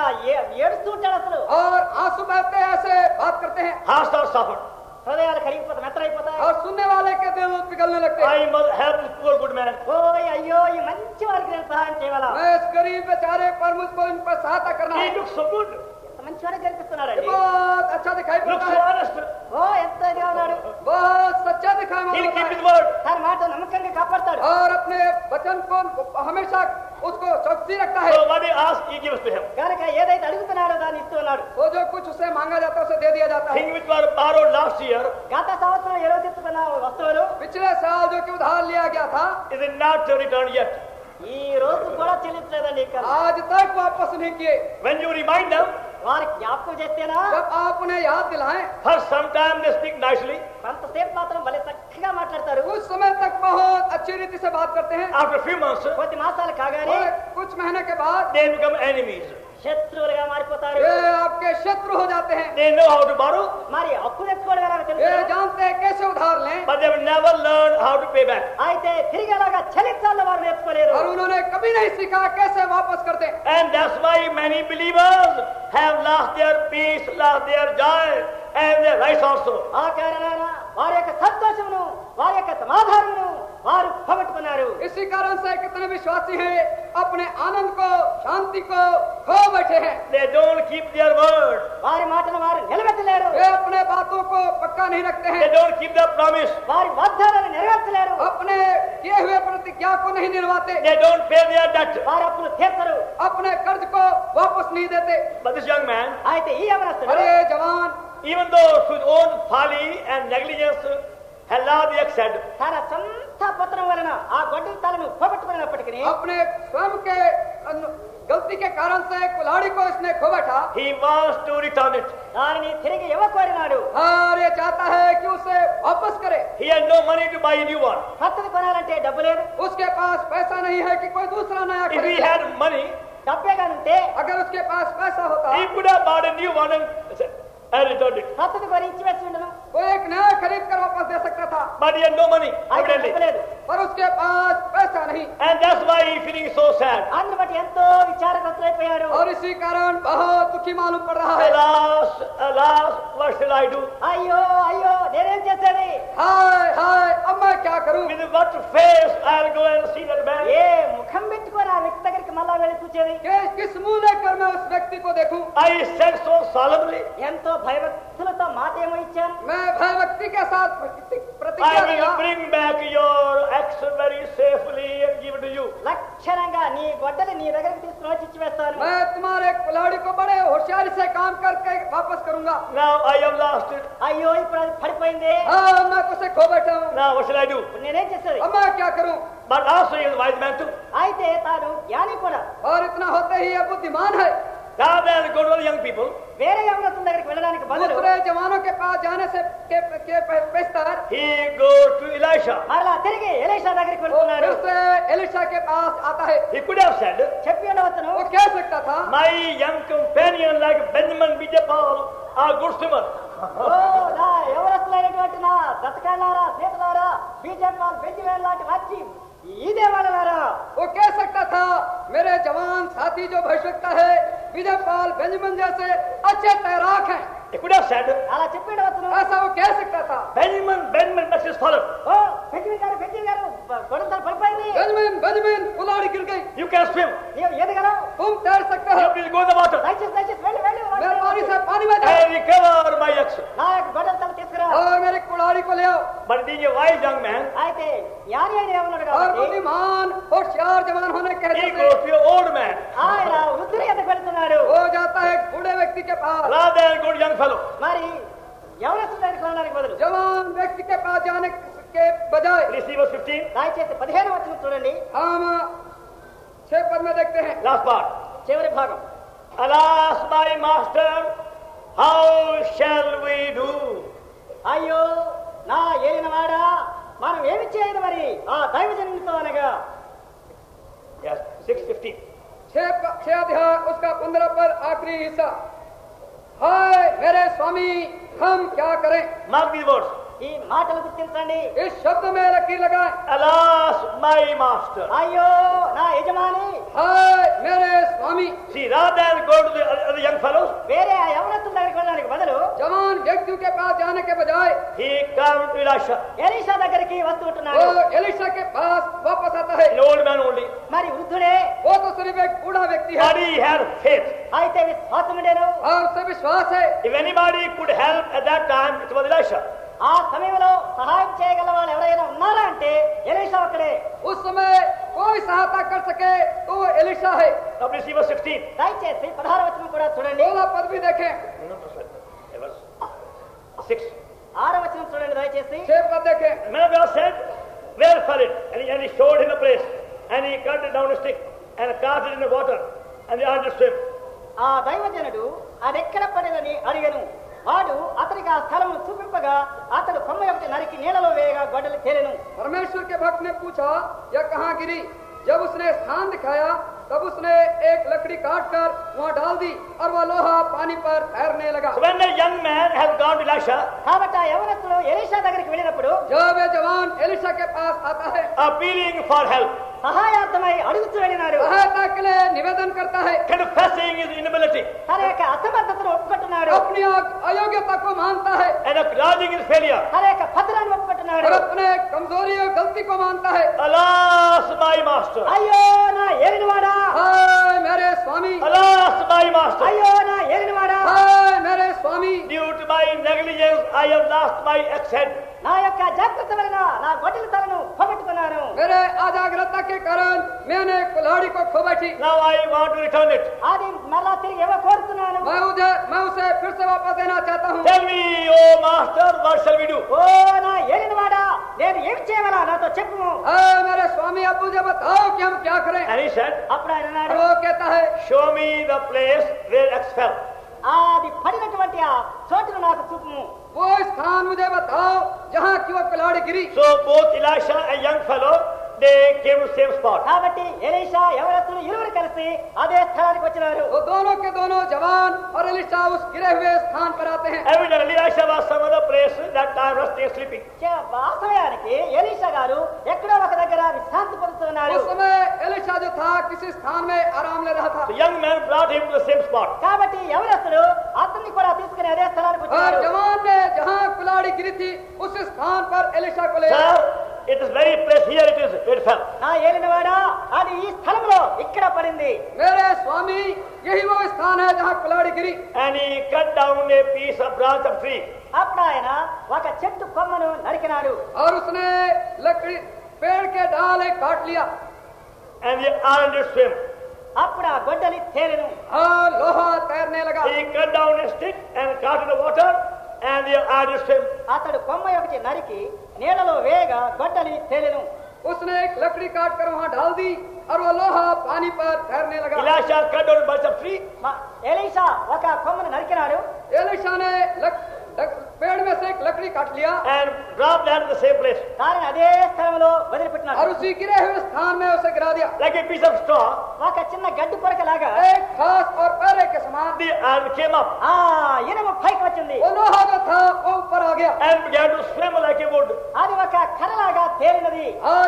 Speaker 3: ఏడుస్తుంటాడు అసలు.
Speaker 4: और आंसू बहते ऐसे बात करते हैं,
Speaker 2: hearts are softened.
Speaker 3: హృదయాలు కరిగిపోతాయి, మెత్తరైపోతాయి.
Speaker 4: और सुनने वाले के दिल पिघलने लगते हैं।
Speaker 2: I must help this poor good man.
Speaker 3: ఓయ్ అయ్యో ఈ మంచి వారికి నేను సహాయం చేయాలా?
Speaker 4: मैं इस गरीब बेचारे पर मुझको इन पर सहायता करना
Speaker 2: He
Speaker 4: है।
Speaker 2: looks so good,
Speaker 3: ఎంత మంచి వారికి కనిపిస్తున్నాడు
Speaker 4: ये
Speaker 3: అండి.
Speaker 4: बहुत अच्छा दिखाई
Speaker 2: looks
Speaker 4: पड़ता
Speaker 2: so
Speaker 4: है,
Speaker 2: honest.
Speaker 3: ఓ ఎంత ఇదిగా ఉన్నాడు.
Speaker 4: बहुत सच्चा दिखाई
Speaker 2: He'll
Speaker 4: पड़ता
Speaker 2: keep
Speaker 4: है,
Speaker 2: his word.
Speaker 3: తన మాట నమ్మకంగా కాపాడతాడు.
Speaker 4: और अपने वचन को हमेशा उसको चौकसी रखता है।
Speaker 2: So what he asks, he gives to him.
Speaker 3: కనుక ఏదైతే అడుగుతున్నాడో దాన్ని ఇస్తూ ఉన్నాడు.
Speaker 4: तो जो कुछ उसे मांगा जाता है उसे दे दिया जाता है।
Speaker 2: Things which were borrowed last year
Speaker 3: గత సంవత్సరం ఎరువు తెచ్చుకున్న వస్తువులు
Speaker 4: पिछले साल जो कि उधार लिया गया था,
Speaker 2: is not returned yet.
Speaker 3: ఈ రోజు కూడా చెల్లించలేదండి. ఇంకా
Speaker 4: आज तक वापस नहीं किए।
Speaker 2: When you remind them,
Speaker 3: వారికి జ్ఞాపకం చేస్తేనా
Speaker 4: जब आप उन्हें याद दिलाएं,
Speaker 2: for some time they speak nicely.
Speaker 3: కొంతసేపు మాత్రం భలే చక్కగా మాట్లాడతారు.
Speaker 4: कुछ समय तक बहुत अच्छी रीति से बात करते हैं,
Speaker 2: After a few months,
Speaker 3: కొద్ది మాసాలు కాగానే
Speaker 4: और कुछ महीने के बाद
Speaker 2: they become enemies.
Speaker 3: శత్రువులుగా మారిపోతారు.
Speaker 4: ये आपके शत्रु हो जाते हैं।
Speaker 2: They know how to borrow,
Speaker 3: మరి అప్పు తెచ్చుకోవడం ఎలా
Speaker 4: ये
Speaker 3: తెలుసు?
Speaker 4: जानते हैं कैसे उधार लें,
Speaker 2: but they will never learn how to pay back.
Speaker 3: అయితే తిరిగి అలాగా చెల్లించాలని వారు నేర్చుకోలేరు.
Speaker 4: और उन्होंने कभी नहीं सीखा कैसे वापस करते।
Speaker 2: And that's why many believers have lost their peace, lost their joy, and their rights also.
Speaker 3: ఆ కారణాన వారి యొక్క సంతోషమును వారి యొక్క సమాధానమును వారు పోగొట్టుకున్నారు.
Speaker 4: इसी कारण से कितने विश्वासी हैं अपने आनंद को, शांति को खो बैठे हैं।
Speaker 2: They don't keep their word.
Speaker 3: వారి మాటను వారు నిలబెట్టలేరు.
Speaker 4: वे अपने बातों को पक्का नहीं रखते
Speaker 2: They
Speaker 4: हैं,
Speaker 2: don't keep their promise.
Speaker 3: వారి వాగ్దానాలను నెరవేర్చలేరు.
Speaker 4: अपने किए हुए प्रतिज्ञा को नहीं निभाते,
Speaker 2: They don't pay their debt.
Speaker 3: వారి అప్పులు తీర్చరు.
Speaker 4: अपने कर्ज को वापस नहीं देते।
Speaker 2: But this young man,
Speaker 3: అయితే ఈ యవనస్తుడు
Speaker 4: अरे जवान,
Speaker 2: even though his own folly and negligence had allowed the accident,
Speaker 3: తన సొంత పత్రం వలన ఆ గొడ్డలి తలను పోగొట్టుకున్నప్పటికీ
Speaker 4: अपने स्वयं के गलती के कारण से कुल्हाड़ी को इसने खो बैठा,
Speaker 2: he wants to return it.
Speaker 3: దానిని తిరిగి ఇవ్వకోరినాడు.
Speaker 4: और ये चाहता है कि उसे वापस करे।
Speaker 2: He has no money to buy a new one.
Speaker 3: కొత్తది కొనాలంటే డబ్బు లేదు.
Speaker 4: उसके पास पैसा नहीं है कि कोई दूसरा नया
Speaker 2: If he
Speaker 4: खरीद ले।
Speaker 2: had money,
Speaker 3: డబ్బే కానుంటే
Speaker 4: अगर उसके पास पैसा होता
Speaker 2: he could have bought a new one and returned it.
Speaker 3: కొత్తది కొని ఇచ్చి వేసి ఉండను.
Speaker 4: वो एक नया खरीद कर वापस दे सकता था,
Speaker 2: But he had no money,
Speaker 3: అయితే డబ్బు
Speaker 2: evidently.
Speaker 3: లేదు.
Speaker 4: पर उसके पास पैसा नहीं,
Speaker 2: And that's why he feeling so sad.
Speaker 3: అందుని బట్టి ఎంతో విచారగ్రస్తులైపోయాడు.
Speaker 4: और इसी कारण बहुत दुखी मालूम पड़ रहा है।
Speaker 2: Alas, alas, what shall I do?
Speaker 3: అయ్యో అయ్యో నేనేం చేసేది?
Speaker 4: हाय हाय, अब मैं क्या करूं?
Speaker 2: With what face I'll go and see that man?
Speaker 3: ఏ ముఖం పెట్టుకొని ఆ వ్యక్తి దగ్గరికి మళ్ళా వెళ్ళి చూసేది?
Speaker 4: किस मुंह लेकर मैं उस व्यक्ति को देखूं?
Speaker 2: I said so solemnly,
Speaker 3: ఎంతో భయభక్తులతో మాట ఏమో ఇచ్చాను.
Speaker 4: मैं भय भक्ति के साथ प्रतिज्ञा
Speaker 2: I
Speaker 4: किया,
Speaker 2: will bring back your axe very safely and give it to you.
Speaker 3: లక్షణంగా నీ గొడ్డలి నీ దగ్గరికి తీసుకుని వచ్చి ఇచ్చివేస్తాను.
Speaker 4: मैं तुम्हारे कुल्हाड़ी को बड़े होशियारी से काम करके वापस करूंगा.
Speaker 2: Now I have lost it.
Speaker 3: అయ్యో ఇప్పుడు అది పడిపోయింది.
Speaker 4: हाँ मैं उसे खो बैठा हूँ.
Speaker 2: Now what shall I do?
Speaker 3: ఇప్పుడు నేనేం చేసేది?
Speaker 4: अब मैं क्या करूँ?
Speaker 2: But also he is a wise man too.
Speaker 3: అయితే తాను జ్ఞాని కూడా.
Speaker 4: और इतना होते ही ये बुद्धिमान है.
Speaker 2: Rather than go to the young people,
Speaker 3: వేరే యవనస్తుల దగ్గరికి వెళ్ళడానికి బదులు
Speaker 4: दूसरे जवानों के पास जाने से के बेहतर
Speaker 2: he goes to Elisha.
Speaker 3: మరలా తిరిగి ఎలీషా దగ్గరికి
Speaker 4: वो
Speaker 3: వెళ్తున్నాడు.
Speaker 4: फिर से एलिशा के पास आता है.
Speaker 2: He could have said,
Speaker 3: చెప్పి ఉండవచ్చును,
Speaker 4: वो कह सकता था
Speaker 2: my young companion like Benjamin Bijapal are good swimmers.
Speaker 3: ఓ నా యవనస్తులైనటువంటి నా బ్రతకాలారా స్నేహితులారా బీజేపీ బెంజివేల్ లాంటి వచ్చి ఇదే వాళ్ళారా.
Speaker 4: वो कह सकता था मेरे जवान साथी जो भविष्यवक्ता है विजयपाल बेंजामिन जैसे अच्छे तैराक हैं.
Speaker 2: He could have said,
Speaker 3: అలా చెప్పి ఉండవచ్చును.
Speaker 4: ऐसा वो कह सकता था.
Speaker 2: Benjamin must have fallen.
Speaker 3: ఓ బెంజిమిన్ గారు గొడవలు పడిపోయింది.
Speaker 4: बेंजामिन कुल्हाड़ी गिर गई.
Speaker 2: You can swim.
Speaker 3: నీవు ఎదగలవు.
Speaker 4: तुम तैर सकते हो.
Speaker 2: You please go in the water.
Speaker 3: దయచేసి వెళ్ళి
Speaker 4: मेहरबानी से पानी में जाओ
Speaker 2: And recover my axe.
Speaker 3: నా యొక్క గొడవలు తల తీసుకురా.
Speaker 4: और मेरी कुल्हाड़ी को ले आओ.
Speaker 2: But being a wise young man,
Speaker 3: అయితే జ్ఞాని అయిన యవనుడు
Speaker 4: और
Speaker 3: కాబట్టి
Speaker 4: बुद्धिमान होशियार जवान होने के
Speaker 2: he
Speaker 4: कहते
Speaker 2: goes to an old man.
Speaker 3: ఆయన వృద్ధుని ఎదుగు వెళ్తున్నాడు.
Speaker 4: वो जाता है एक बूढ़े व्यक्ति के पास.
Speaker 2: Rather than go to young fellow.
Speaker 3: మరి యవనస్తుల దగ్గరికి వెళ్ళడానికి బదులు
Speaker 4: जवान व्यक्ति के पास जाने के बजाय
Speaker 2: Please see verse 15.
Speaker 3: దయచేసి 15వ వచనం చూడండి.
Speaker 4: हम 6 पद में देखते हैं.
Speaker 2: Last part.
Speaker 3: చివరి భాగం.
Speaker 2: Alas, my master, how shall we do?
Speaker 3: అయ్యో నా ఏలినవాడా మనం ఏమి చేయదు మరి ఆ దైవజనునితో అనగా.
Speaker 2: Yes, 6:15.
Speaker 4: 6 अध्याय उसका 15 पर आखिरी हिस्सा. हाय मेरे स्वामी हम क्या करें.
Speaker 2: Mark these words.
Speaker 3: ఈ మాటలు గుర్తించండి.
Speaker 4: इस शब्द में लकीर लगाएं.
Speaker 2: Alas, my master.
Speaker 3: అయ్యో నా యజమాని.
Speaker 4: हाय मेरे स्वामी.
Speaker 2: See, rather than go to the other young fellows,
Speaker 3: వేరే ఆ యవనస్తుల దగ్గరికి వెళ్ళడానికి బదులు
Speaker 4: जवान व्यक्तियों के पास जाने के बजाय
Speaker 2: he comes to Elisha,
Speaker 3: Elisha దగ్గరికి వస్తూ
Speaker 4: वो
Speaker 3: ఉంటున్నాడు.
Speaker 4: एलिशा के पास वापस आता है.
Speaker 2: an old man only.
Speaker 3: మరి వృద్ధుడే
Speaker 4: वो तो सिर्फ एक बूढ़ा व्यक्ति है
Speaker 2: But he had faith.
Speaker 3: అయితే విశ్వాసముండేను.
Speaker 4: और उसे विश्वास है.
Speaker 2: If anybody could help at that time, it was Elisha.
Speaker 3: ఆ సమయంలో సహాయం చేయగల వాళ్ళు ఎవరైనా ఉన్నారా అంటే ఎలీషా ఒక్కడే.
Speaker 4: उस समय कोई सहायता कर सके तो वो एलिशा है.
Speaker 2: Now please see verse 16.
Speaker 3: దయచేసి 16వ వచనం కూడా చూడండి.
Speaker 4: 16 पद भी देखें.
Speaker 2: No, verse 6.
Speaker 3: 6వ వచనం చూడండి దయచేసి.
Speaker 4: 6 पद देखें.
Speaker 2: The man of God said, where fell it? And he showed him a place. And he cut it down a stick and cast it in the water. And they had to swim.
Speaker 3: ఆ దైవజనుడు అదెక్కడ పడినని అడిగను. వాడు అతనికి ఆ స్థలమును చూపింపగా అతడు కొమ్మ ఒకటి నరికి నీళ్ళలో వేయగా గొడ్డలి తేలెను.
Speaker 4: परमेश्वर के भक्त ने पूछा यह कहाँ गिरी. जब उसने स्थान दिखाया तब उसने एक लकड़ी काटकर वहाँ डाल दी और वह लोहा पानी पर तैरने लगा.
Speaker 2: So when the young man has gone to Elisha,
Speaker 3: కాబట్టి ఆ యవనస్తుడు ఎలీషా దగ్గరికి వెళ్ళినప్పుడు
Speaker 4: जब ये जवान एलिशा के पास आता है
Speaker 2: appealing for help,
Speaker 3: సహాయార్థమై అడుగుతూ వెళ్ళినాడు.
Speaker 4: सहायता के लिए निवेदन करता है.
Speaker 2: confessing his inability
Speaker 3: తన యొక్క అసమర్థతను ఒప్పుకుంటున్నాడు.
Speaker 4: अपनी अयोग्यता को मानता है
Speaker 2: and acknowledging his failure.
Speaker 3: తన యొక్క పత్రాన్ని ఒప్పుకుంటున్నాడు.
Speaker 4: और अपने कमजोरी और गलती को मानता है.
Speaker 2: Alas, my master.
Speaker 3: అయ్యో నా ఏలినవాడా.
Speaker 4: हाय मेरे स्वामी.
Speaker 2: Alas, my master.
Speaker 3: అయ్యో నా ఏలినవాడా.
Speaker 4: हाय मेरे स्वामी.
Speaker 2: Due to my negligence, I have lost my axe head.
Speaker 3: నా యొక్క జాగ్రత్త వలన నా గొడ్డలి తలను పోగొట్టుకున్నాను.
Speaker 4: मेरे अजाग्रता के कारण मैंने कुल्हाड़ी को खो बैठी.
Speaker 2: Now I want to return it.
Speaker 3: అది మరలా తిరిగి ఇవ్వ కోరుతున్నాను.
Speaker 4: मैं उसे फिर से वापस देना चाहता हूँ.
Speaker 2: Tell me, oh master, what shall we do?
Speaker 3: ఓ నా ఏలినవాడా నేను ఏమి చేయవలా నాతో చెప్పు.
Speaker 4: हाय मेरे स्वामी अब मुझे बताओ कि हम क्या करें.
Speaker 2: And he said,
Speaker 3: అప్పుడు ఆయన
Speaker 4: और
Speaker 3: అన్నాడు,
Speaker 4: वो कहता है
Speaker 2: show me the place where axe fell.
Speaker 3: అది పడినటువంటి ఆ చోటును నాకు చూపుము.
Speaker 4: वो स्थान मुझे बताओ जहाँ की वो कुल्हाड़ी गिरी.
Speaker 2: So both Elisha and young fellow, they came to the same spot.
Speaker 3: కాబట్టి ఎలీషా యవనస్తులు ఇరువురు కలిసి అదే స్థలానికి వచ్చినారు.
Speaker 4: वो दोनों के दोनों जवान और एलिशा उस गिरे हुए स्थान पर आते हैं.
Speaker 2: Evidently, Elisha was some other place that time resting and sleeping.
Speaker 3: ఆ సమయానికి ఎలీషా గారు ఎక్కడో ఒక దగ్గర విశ్రాంతి పొందుతున్నారు.
Speaker 4: उस समय एलिशा जो था किसी स्थान में आराम ले रहा था.
Speaker 2: The young man brought him to the same spot.
Speaker 3: కాబట్టి యవనస్తులు అతన్ని కూడా తీసుకుని అదే స్థలానికి
Speaker 4: और
Speaker 3: వచ్చారు.
Speaker 4: जवान ने जहाँ कुल्हाड़ी गिरी थी उस स्थान पर एलिशा को ले आया.
Speaker 2: Sir, it is very place here it is, where it fell.
Speaker 3: నా ఏలినవాడా అది ఈ స్థలంలో ఇక్కడ పడింది.
Speaker 4: मेरे स्वामी यही वो स्थान है जहाँ कुल्हाड़ी गिरी.
Speaker 2: And he cut down a piece of branch of tree.
Speaker 3: అప్పుడు ఆయన ఒక చెట్టు కొమ్మను నరికినాడు.
Speaker 4: और उसने लकड़ी पेड़ के डाल काट लिया.
Speaker 2: and the iron did swim.
Speaker 3: అప్పుడు ఆ గొడ్డలి తేలెను.
Speaker 4: और लोहा तैरने लगा.
Speaker 2: He cut down a stick and cast in the water, and the iron did swim.
Speaker 3: అతడు కొమ్మ ఒకటి నరికి నీళ్ళలో వేయగా గొడ్డలి తేలెను.
Speaker 4: उसने एक लकड़ी काट कर वहाँ डाल दी और वो लोहा पानी पर तैरने लगा.
Speaker 2: Elisha cut down a bunch of tree.
Speaker 3: Elisha ఒక కొమ్మను నరికినాడు.
Speaker 4: एलीशा ने पेड़ में से एक लकड़ी काट लिया
Speaker 2: and dropped that in the same place.
Speaker 3: దానిని అదే స్థలంలో వదిలిపెట్టినాడు.
Speaker 4: और उसी गिरे हुए स्थान में उसे गिरा दिया.
Speaker 2: Like a piece of straw,
Speaker 3: ఒక చిన్న గడ్డి పొరక లాగా
Speaker 4: एक घास और पैरे के समान
Speaker 2: the iron came up
Speaker 3: ఆ ఇనుము పైకి వచ్చింది.
Speaker 4: वो लोहा जो था वो ऊपर आ गया
Speaker 2: and began to swim like a wood.
Speaker 3: అది ఒక కర్రలాగా తేలినది.
Speaker 4: और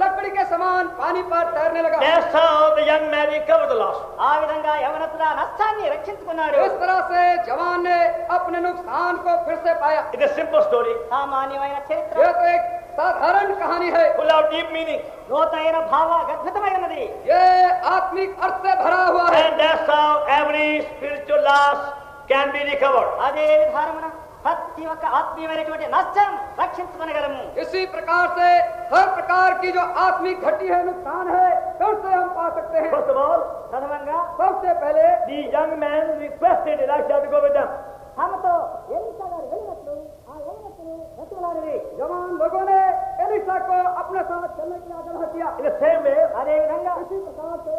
Speaker 4: लकड़ी के समान पानी पर तैरने लगा.
Speaker 2: That's how the young man recovered the loss.
Speaker 3: ఆ విధంగా యవనస్తుడు ఆ నష్టాన్ని రక్షించుకున్నాడు.
Speaker 4: इस तरह से जवान ने अपने नुकसान को फिर से पाया.
Speaker 2: It's a simple story,
Speaker 3: సామాన్యమైన చరిత్ర,
Speaker 4: यह तो एक साधारण कहानी है.
Speaker 2: full of deep meaning.
Speaker 3: లోతైన భావ గద్భుతమైనది.
Speaker 4: ये आत्मिक अर्थ से भरा हुआ है.
Speaker 2: And that's how every spiritual loss can be recovered.
Speaker 3: అదే విధానమున ప్రతి ఒక్క ఆత్మీయమైనటువంటి నష్టం రక్షించుకొనగలము.
Speaker 4: इसी प्रकार से हर प्रकार की जो आत्मिक घटी है, नुकसान है, तो उससे हम पा सकते हैं.
Speaker 2: First of all,
Speaker 3: ప్రథమంగా
Speaker 4: सबसे पहले
Speaker 2: the young man requested Elisha to go with them.
Speaker 3: తమతో ఎలీషా గారు వెళ్ళినట్లు ఆ యవనస్తులు బ్రతిమలాడిరి.
Speaker 4: जवान लोगों ने एलीशा को अपने साथ चलने के लिए आग्रह किया.
Speaker 2: In the same way,
Speaker 3: అదే విధంగా
Speaker 4: इसी प्रकार से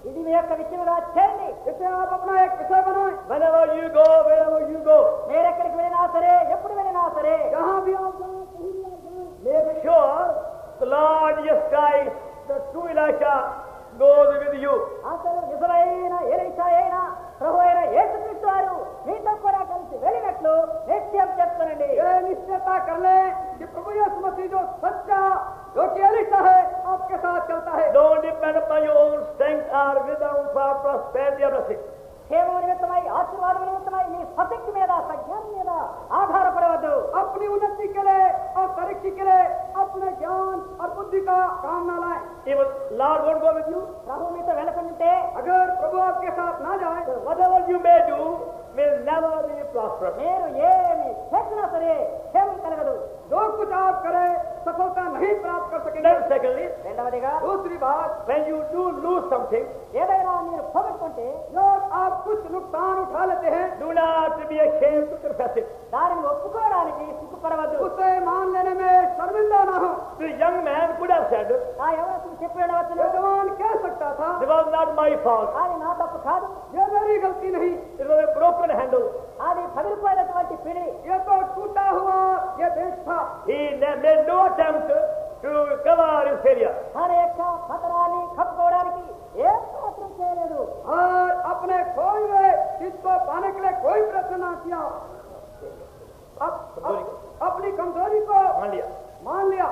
Speaker 3: ఇది మీ యొక్క విషయంగా చేయండి.
Speaker 4: इसे आप अपना एक विषय बनाएं.
Speaker 2: wherever you go,
Speaker 3: మీరు ఎక్కడికి వెళ్ళినా సరే, ఎప్పుడు వెళ్ళినా సరే,
Speaker 4: जहाँ भी आप जाएं, कहीं भी आप जाएं,
Speaker 2: make sure the Lord Jesus Christ, the true Elisha, goes with you.
Speaker 3: అసలు నిజమైన ఎలీషా అయినా ప్రభు అయిన యేసుక్రీస్తు వారు మీతో కూడా కలిసి వెళ్ళినట్లు నిశ్చయం చేసుకోనండి.
Speaker 4: ये निश्चयता कर लें कि प्रभु यीशु मसीह जो सच्चा, जो कि एलीशा है, आपके साथ चलता है.
Speaker 2: Don't depend upon your own strength or wisdom for prosperity or blessing.
Speaker 3: క్షేమం నిమిత్తమై, ఆశీర్వాదం నిమిత్తమై మీ స్వశక్తి మీద, సజ్ఞానం మీద ఆధారపడవద్దు.
Speaker 4: अपनी उन्नति के लिए और तरक्की के लिए अपने ज्ञान और बुद्धि का काम न लाएं.
Speaker 2: Even Lord won't go with you.
Speaker 3: ప్రభు మీతో వెళ్ళకుంటే
Speaker 4: अगर प्रभु आपके साथ ना जाए,
Speaker 2: Whatever you may do will never be prosperous.
Speaker 3: మీరు ఏమి చేసినా సరే క్షేమం కలగదు.
Speaker 4: जो कुछ आप करें सफलता नहीं प्राप्त कर सकेंगे.
Speaker 2: Then secondly,
Speaker 3: రెండవదిగా,
Speaker 4: दूसरी बात,
Speaker 2: when you do lose something,
Speaker 3: ఏదైనా మీరు పోగొట్టుకుంటే
Speaker 4: जब आप कुछ नुकसान उठा लेते हैं,
Speaker 2: do not be ashamed to confess it.
Speaker 3: దానిని ఒప్పుకోవడానికి సిగ్గుపడవద్దు.
Speaker 4: उसे मान लेने में शर्मिंदा ना हो.
Speaker 2: The young man could have said,
Speaker 3: ఆ యవనస్తుడు చెప్పి ఉండవచ్చును,
Speaker 4: ये जवान कह सकता था,
Speaker 2: it was not my fault.
Speaker 3: అది నా తప్పు కాదు,
Speaker 4: ये मेरी गलती नहीं,
Speaker 2: It was a broken handle.
Speaker 3: అది పగిలిపోయినటువంటి పిడి,
Speaker 4: ये तो टूटा हुआ ये देश था.
Speaker 2: He made no attempt to cover his failure.
Speaker 3: తన యొక్క పతనాన్ని కప్పుకోవడానికి ఏం మాత్రం చేయలేదు.
Speaker 4: और अपने खोए हुए चीज को पाने के लिए कोई प्रयत्न ना किया. अपनी कमजोरी को मान लिया.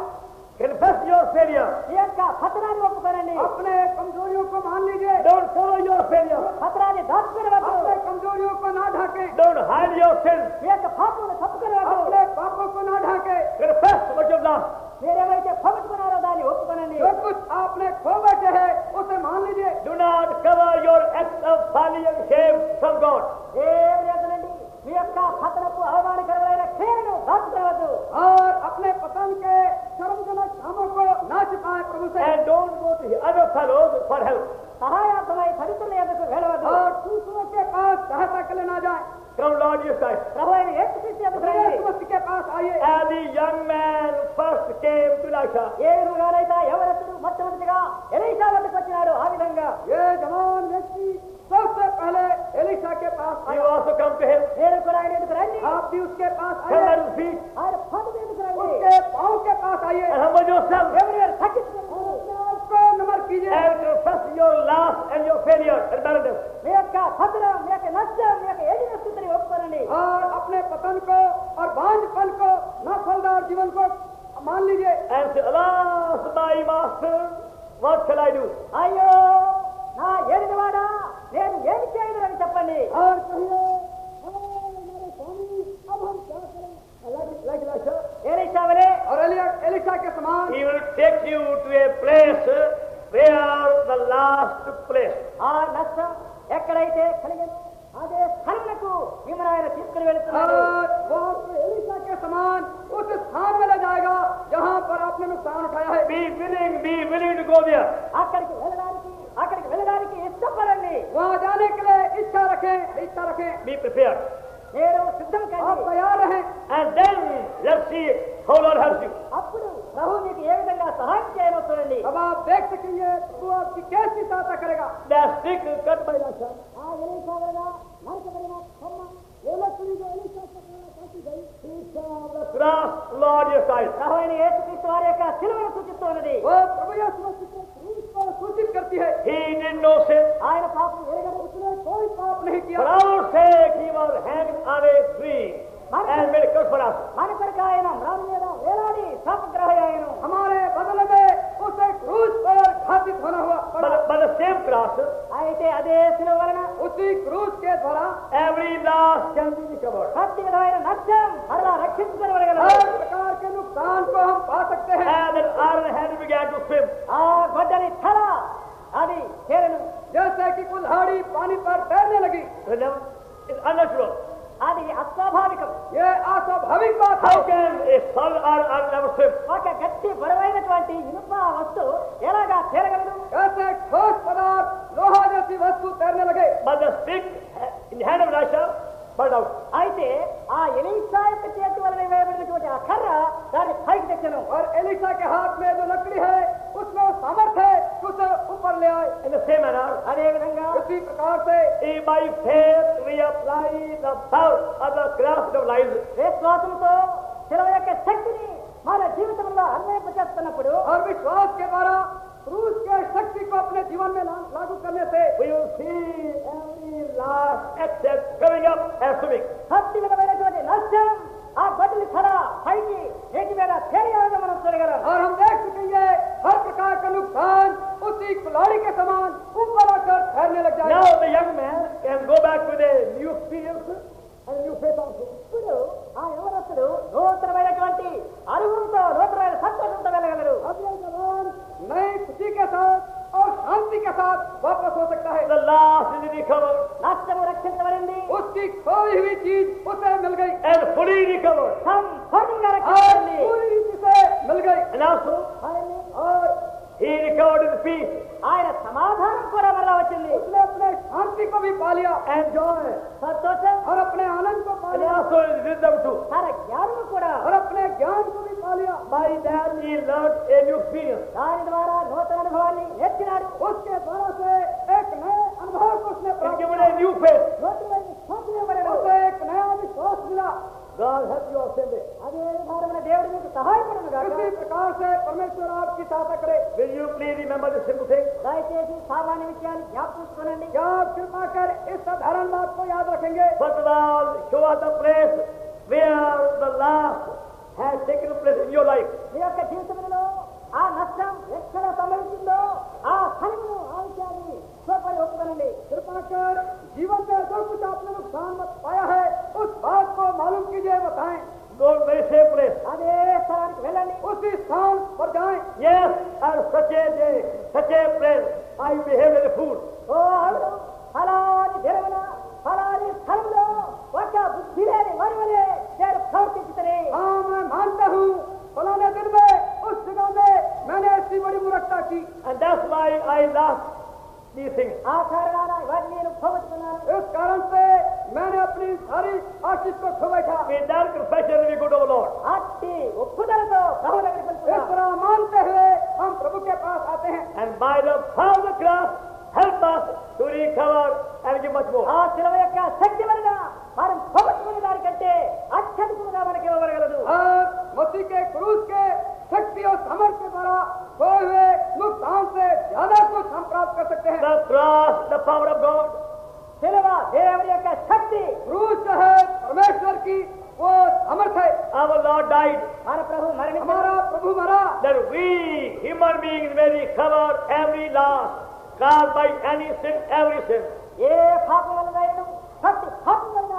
Speaker 2: Confess your failure.
Speaker 3: ఈ యొక్క పతనాన్ని ఒప్పుకోనండి.
Speaker 4: अपने कमजोरियों को मान लीजिए.
Speaker 2: Don't cover your failure.
Speaker 3: పతనాన్ని దాచుకునేవద్దు.
Speaker 4: अपने कमजोरियों को ना ढाके.
Speaker 2: Don't hide your sins.
Speaker 3: మీ యొక్క పాపమును కప్పుకునేవద్దు.
Speaker 4: अपने पापों को ना ढाके.
Speaker 2: Confess what you've done.
Speaker 3: మీరేమైతే పోగొట్టుకున్నారో దాన్ని ఒప్పుకోనండి.
Speaker 4: जो कुछ आपने खो बैठे हैं उसे मान लीजिए.
Speaker 2: Do not cover your acts of folly and shame from God.
Speaker 3: ఏమి లేదనండి, మీ యొక్క పతనపు అవమానకరమైన క్రియలను దాచుకోవద్దు.
Speaker 4: और अपने पतन के शर्मजनक कामों को ना छिपाए प्रभु से.
Speaker 2: And don't go to other fellows for help.
Speaker 3: సహాయార్థమై పరిస్థితుల ఎదుకు వెళ్ళవద్దు.
Speaker 4: और दूसरों के पास सहायता के लिए ना जाए.
Speaker 2: Come Lord Jesus Christ.
Speaker 3: ప్రభు అయిన యేసుక్రీస్తు ఎదుకు
Speaker 4: प्रभु
Speaker 3: రండి.
Speaker 4: यीशु मसीह के पास आइए.
Speaker 2: As the young man first came to Elisha,
Speaker 3: ఏ విధంగానైతే ఎవరప్పుడు మొట్టమొదటిగా ఎలీషా వద్దకు వచ్చినాడు, ఆ విధంగా
Speaker 4: ये जवान व्यक्ति सबसे पहले एलीशा के पास
Speaker 2: you
Speaker 4: आया.
Speaker 2: also come to him.
Speaker 3: నేను కూడా ఆయన ఎదుకు రండి.
Speaker 4: आप भी उसके पास
Speaker 2: Come
Speaker 4: आइए.
Speaker 2: at his feet
Speaker 3: ఆయన పాదం ఎదుకు రండి.
Speaker 4: उसके पाँव के पास आइए.
Speaker 2: and humble yourself
Speaker 3: ఎవరు తగ్గించుకున్నారు,
Speaker 4: उसको नमन कीजिए.
Speaker 2: and confess your loss and your failure and barrenness.
Speaker 3: మీ యొక్క పతనం, మీ యొక్క నష్టం, మీ యొక్క ఏడిన స్థితిని ఒప్పుకోనండి.
Speaker 4: और अपने पतन को और बांझपन को नाफलदार जीवन को मान लीजिए.
Speaker 2: And say, alas, my master, what shall I do?
Speaker 3: అయ్యో నా ఏడినవాడా, నేను ఏమి చేయను అని చెప్పండి.
Speaker 4: और कहिए, हमारे स्वामी, अब हम क्या करें? like Elisha.
Speaker 3: एलीशा वले
Speaker 4: और एलीशा के समान
Speaker 2: He will take you to a place where the loss took place.
Speaker 3: ఆ నష్టం ఎక్కడైతే కలిగిందో అదే స్థలమునకు మిమ్మల్ని ఆయన తీసుకుని వెళుతున్నాడు.
Speaker 4: और वो आपको एलीशा के समान उस स्थान में ले जाएगा जहाँ पर आपने नुकसान उठाया है,
Speaker 2: be willing to go there.
Speaker 3: అక్కడికి వెళ్ళడానికి ఇష్టపడండి.
Speaker 4: वहाँ जाने के लिए इच्छा रखें,
Speaker 2: Be prepared.
Speaker 3: నేను సిద్ధం
Speaker 4: आप
Speaker 3: కండి.
Speaker 4: तैयार रहें।
Speaker 2: And then let's see how Lord helps you.
Speaker 3: అప్పుడు ప్రభు మీకు ఏ విధంగా సహాయం చేయమో చూడండి.
Speaker 4: तब आप देख सकेंगे प्रभु आपकी कैसी सहायता करेगा।
Speaker 2: That stick cut by the sun.
Speaker 3: ఆ ఎలీషా వలన నరకబడిన కొమ్మ ఎల్లప్పుడూ ఎలీషా పక్కన కాచి గై
Speaker 2: The cross, Lord, your side.
Speaker 3: ప్రభువైన యేసుక్రీస్తు వారి యొక్క శిలువను సూచిస్తున్నది.
Speaker 4: वो प्रभु यीशु मसीह के क्रूस को सूचित करती है।
Speaker 2: He did no sin.
Speaker 3: ఆయన పాపం ఎరగని
Speaker 4: उसने कोई पाप नहीं किया।
Speaker 2: For our sake, he was hanged on a tree and made a curse for us.
Speaker 3: మన కొరకు ఆయన మ్రాను మీద వేలాడి శాపగ్రహయాయను.
Speaker 4: हमारे बदले में उसे क्रूस पर घातित होना हुआ पड़ा।
Speaker 2: But the same cross,
Speaker 3: అయితే అదే శిలువ వలన
Speaker 4: उसी क्रूस के द्वारा
Speaker 2: every loss can be recovered.
Speaker 3: ప్రతి విధమైన నష్టం మరలా
Speaker 4: हर
Speaker 3: రక్షించుకోగలగలరు.
Speaker 4: प्रकार के नुकसान को हम पा सकते हैं।
Speaker 2: And that iron hand began to swim.
Speaker 3: ఆ గొడ్డలి తల అది చేరను.
Speaker 4: जैसे कि कुल्हाड़ी पानी पर तैरने लगी।
Speaker 2: Remember, it's unnatural.
Speaker 3: అది అస్వాభావికం.
Speaker 4: ये अस्वाभाविक बात है।
Speaker 2: How can a solid iron never swim?
Speaker 3: ఒక గట్టి బరువైనటువంటి ఇనుప వస్తువు ఎలాగా చేరగలదు?
Speaker 4: कैसे ठोस पदार्थ लोहा जैसी वस्तु तैरने लगे।
Speaker 2: But the stick in the hand of Elisha burned out.
Speaker 3: అయితే ఆ ఎలీషా యొక్క చేతి వలన వేయబడినటువంటి ఆ కర్ర దాన్ని పైకి తెచ్చను.
Speaker 4: और एलिशा के हाथ में जो लकड़ी है उसमें वो सामर्थ्य है कि उसे ऊपर ले आए।
Speaker 2: In the same manner,
Speaker 3: అదే విధంగా
Speaker 4: उसी प्रकार से
Speaker 2: by faith we apply the power of the cross of life.
Speaker 3: విశ్వాసంతో శిలువ యొక్క శక్తిని మన జీవితంలో అన్వయింపచేస్తున్నప్పుడు
Speaker 4: और विश्वास के द्वारा क्रूस के शक्ति को अपने जीवन में लागू करने से
Speaker 2: We will see every last excess coming up and swimming.
Speaker 3: ప్రతి విధమైనటువంటి నష్టం ఆ గొడ్డలి తల పైకి నీటి మీద తేలియాగా మనం చూడగలం.
Speaker 4: और हम देख सकेंगे हर प्रकार का नुकसान उसी कुल्हाड़ी के समान ऊपर आकर ठहरने लग जाएगा।
Speaker 2: Now the young man can go back with a new experience and a new faith also.
Speaker 3: ఇప్పుడు ఆ యవనస్తుడు నూతనమైనటువంటి అనుభవంతో నూతనమైన సంతోషంతో వెళ్ళగలరు.
Speaker 4: अब ये जवान नई खुशी के साथ और शांति के साथ वापस हो सकता है।
Speaker 2: The last is recovered
Speaker 3: నష్టము రక్షించబడింది,
Speaker 4: उसकी खोई हुई चीज उसे मिल गई
Speaker 2: and fully recovered.
Speaker 3: సంపూర్ణంగా
Speaker 4: और
Speaker 3: రక్షించబడింది.
Speaker 4: पूरी रीति से मिल गई।
Speaker 2: And also
Speaker 4: और
Speaker 2: he recovered his peace
Speaker 3: ఆయన సమాధానం కూడా మరలా వచ్చింది.
Speaker 4: उसने अपने शांति को भी पा लिया
Speaker 2: and joy.
Speaker 3: సంతోషం
Speaker 4: और अपने आनंद को पा
Speaker 2: And
Speaker 4: लिया
Speaker 2: also his wisdom too.
Speaker 3: తన జ్ఞానము కూడా.
Speaker 4: और अपने ज्ञान को भी पा लिया।
Speaker 2: By that he learned a new experience.
Speaker 3: దాని ద్వారా నూతన అనుభవాన్ని నేర్చినాడు.
Speaker 4: उसके द्वारा से एक नए अनुभव को उसने
Speaker 2: He
Speaker 4: प्राप्त
Speaker 2: given
Speaker 4: किया।
Speaker 2: a new faith.
Speaker 3: నూతనమైన విశ్వాసం ఇవ్వబడెను.
Speaker 4: उसे एक नया विश्वास मिला।
Speaker 2: God help you all same way.
Speaker 3: అదే విధానమైన దేవుడు మీకు సహాయపడును గాక.
Speaker 4: इसी प्रकार से परमेश्वर आपकी सहायता करे।
Speaker 2: Will you please remember this simple thing?
Speaker 3: దయచేసి సామాన్య విషయాన్ని జ్ఞాపకం
Speaker 4: क्या आप कृपा कर इस साधारण बात को याद रखेंगे?
Speaker 2: First of all, show us the place where the loss has taken place in your life.
Speaker 3: మీ యొక్క జీవితంలో ఆ నష్టం ఎక్కడ సంభవించిందో ఆ స్థలమును ఆ విషయాన్ని చూపడి ఒప్పుకోనండి.
Speaker 4: कृपा कर जीवन में जो कुछ आपने नुकसान पाया है उस बात को मालूम कीजिए, बताएं।
Speaker 2: Go to the very same place.
Speaker 3: అదే స్థలానికి వెళ్ళండి.
Speaker 4: उसी स्थान पर जाएं।
Speaker 2: Yes, at such a day, such a place, I behaved as a fool.
Speaker 3: ఓ అవును, ఫలాని దినమున ఫలాని స్థలంలో ఒక బుద్ధి లేని వారివలే నేను ప్రవర్తించుతనే.
Speaker 4: हाँ, मैं मानता हूँ फलाने दिन में उस जगह में मैंने ऐसी बड़ी मूर्खता की।
Speaker 2: And that's why I lost these things.
Speaker 3: ఆ కారణాన ఇవన్నీ నేను పోగొట్టుకున్నాను.
Speaker 4: इस कारण से मैंने अपनी सारी आशीष को खो बैठा।
Speaker 2: With that confession, we go to our Lord.
Speaker 3: అట్టి ఒప్పుదలతో ప్రభు దగ్గరికి
Speaker 4: इस
Speaker 3: వెళ్తున్నాను.
Speaker 4: तरह मानते हुए हम प्रभु के पास आते हैं।
Speaker 2: And by the power of the cross, help us to recover and give much more.
Speaker 3: ఆ శిలువ యొక్క శక్తి వలన మనం పోగొట్టుకున్న దానికంటే అత్యధికంగా మనకి ఇవ్వగలదు.
Speaker 4: और मसीह के क्रूस के शक्ति और सामर्थ्य के द्वारा खोए हुए नुकसान से ज्यादा कुछ हम प्राप्त कर सकते हैं।
Speaker 2: The cross, the power of God.
Speaker 3: శిలువ దేవుని యొక్క శక్తి.
Speaker 4: क्रूस जो है परमेश्वर की वो सामर्थ्य है।
Speaker 2: Our Lord died
Speaker 3: మన ప్రభు మరణించారు.
Speaker 4: हमारा प्रभु मरा
Speaker 2: that we, human beings, may recover every loss caused by any sin, every sin.
Speaker 3: ఏ పాపం వలన ప్రతి పాపం వలన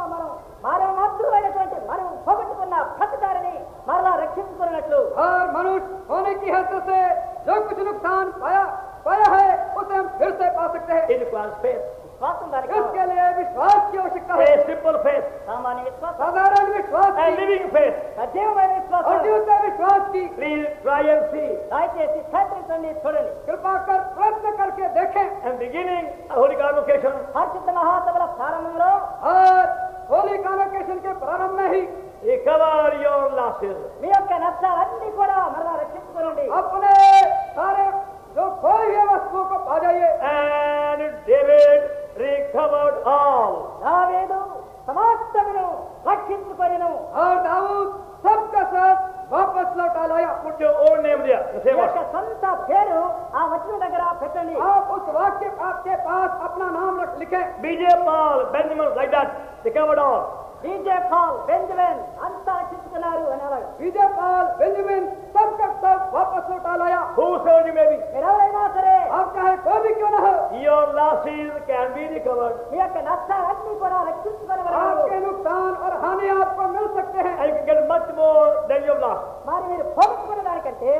Speaker 3: మనం మాత్రమైనటువంటి మనం పోగొట్టుకున్న ప్రతి దారిని మరలా రక్షించుకున్నట్లు
Speaker 4: हर मनुष्य होने की हैसियत से जो कुछ नुकसान पाया है उसे हम फिर से पा सकते हैं।
Speaker 2: It requires faith.
Speaker 3: విశ్వాసం దానికి
Speaker 4: इसके लिए विश्वास की आवश्यकता है।
Speaker 2: A simple faith.
Speaker 3: సామాన్య విశ్వాసం,
Speaker 4: साधारण विश्वास
Speaker 2: A
Speaker 4: की
Speaker 2: living faith.
Speaker 3: సజీవమైన విశ్వాసం
Speaker 4: और जीवते विश्वास की
Speaker 2: Please try and see.
Speaker 3: దయచేసి ప్రయత్నించండి, చూడండి.
Speaker 4: कृपा कर प्रयत्न करके देखें।
Speaker 2: And beginning Holy Convocation,
Speaker 3: పరిశుద్ధ మహాసభల ప్రారంభంలో
Speaker 4: और होली कॉन्वोकेशन के प्रारंभ में ही
Speaker 2: recover your losses.
Speaker 3: మీ యొక్క నష్టాలన్నీ కూడా మరలా రక్షించుకోనండి.
Speaker 4: अपने सारे जो खोई हुए वस्तुओं को पा जाइए।
Speaker 2: And David recovered all.
Speaker 3: దావీదు సమస్తమును రక్షించుకొనెను.
Speaker 4: और दाऊद सबका सब वापस लौटा लाया।
Speaker 2: Put your own name there. The
Speaker 3: me
Speaker 2: same
Speaker 3: యొక్క
Speaker 2: word.
Speaker 3: సొంత పేరు ఆ వచనం దగ్గర పెట్టండి.
Speaker 4: आप उस वाक्य आपके पास अपना नाम लिखें।
Speaker 2: B.J. Paul, Benjamin, like that, recovered all.
Speaker 3: DJ Paul, Benjamin అంతా రక్షించుకున్నారు అని అలాగా.
Speaker 4: विजय पाल बेंजामिन सबका सब वापस लौटा लाया।
Speaker 2: Whosoever you may be,
Speaker 3: మీరు ఎవరైనా సరే
Speaker 4: आप चाहे कोई भी क्यों न हो,
Speaker 2: your losses can be recovered.
Speaker 3: మీ యొక్క నష్టాలన్నీ కూడా రక్షించుకోగలరు.
Speaker 4: आपके नुकसान और हानि आपको मिल सकते हैं।
Speaker 2: And you can get much more than you have lost.
Speaker 3: మరి మీరు పోగొట్టుకున్న దానికంటే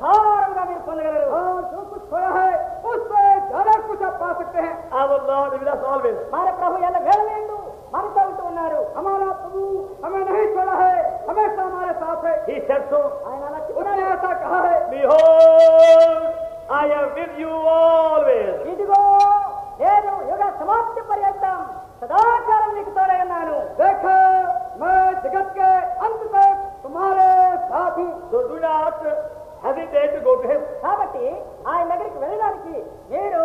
Speaker 3: విస్తారంగా మీరు పొందగలరు.
Speaker 4: और जो कुछ खोया है उससे ज्यादा कुछ आप पा सकते हैं।
Speaker 2: Our Lord is with us always.
Speaker 3: మన ప్రభు ఎలా వేళలేందు మనతో ఉంటూ ఉన్నారు.
Speaker 4: हमारा प्रभु हमें नहीं छोड़ा है, हमेशा हमारे साथ है।
Speaker 2: He said so.
Speaker 3: ఆయన అలా
Speaker 4: उसने
Speaker 3: చెప్పినాడు.
Speaker 4: ऐसा कहा है,
Speaker 2: Behold, I am with you always.
Speaker 3: ఇదిగో నేను యుగ సమాప్తి పర్యంతం సదాకాలం నీకు తోడై ఉన్నాను.
Speaker 4: देखो मैं जगत के अंत तक तुम्हारे साथ हूँ।
Speaker 2: So do not hesitate to go to him.
Speaker 3: కాబట్టి ఆయన దగ్గరికి వెళ్ళడానికి మీరు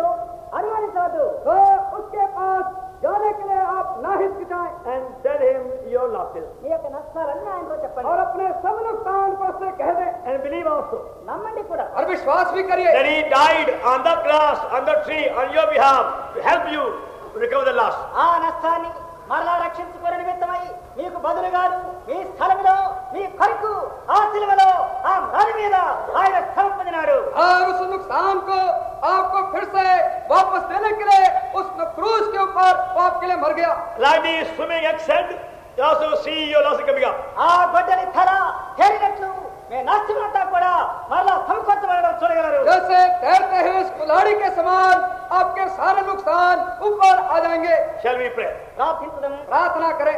Speaker 3: అనుమానించవద్దు.
Speaker 4: तो उसके पास जाने के लिए आप ना हिचकिचाएं
Speaker 2: And tell him your losses.
Speaker 3: మీ యొక్క నష్టాలన్నీ ఆయనతో చెప్పండి.
Speaker 4: और अपने सब नुकसान को उससे कह दें
Speaker 2: And believe also
Speaker 3: నమ్మండి కూడా.
Speaker 4: और विश्वास भी करिए
Speaker 2: that he died on the cross, on the tree, on your behalf to help you to recover the loss.
Speaker 3: ఆ నష్టాన్ని మరలా రక్షించుకునే నిమిత్తమై మీకు బదులుగాను మీ స్థలములో మీ కొరకు ఆ శిలువలో ఆ రాయి మీద ఆయన స్థలం పొందినాడు.
Speaker 4: और उस नुकसान को आपको फिर से वापस देने के लिए उस क्रूज के ऊपर वो आपके लिए मर गया।
Speaker 2: Like the swimming egg said, you also see your loss coming up.
Speaker 3: ఆ గొడ్డలి ధర చేరినట్లు మీ నష్టమంతా కూడా మరలా సమకూర్చబడడం చూడగలరు.
Speaker 4: जैसे तैरते हैं उस कुल्हाड़ी के समान आपके सारे नुकसान ऊपर आ जाएंगे।
Speaker 2: Shall we pray?
Speaker 3: ప్రార్థించడం
Speaker 4: प्रार्थना करें।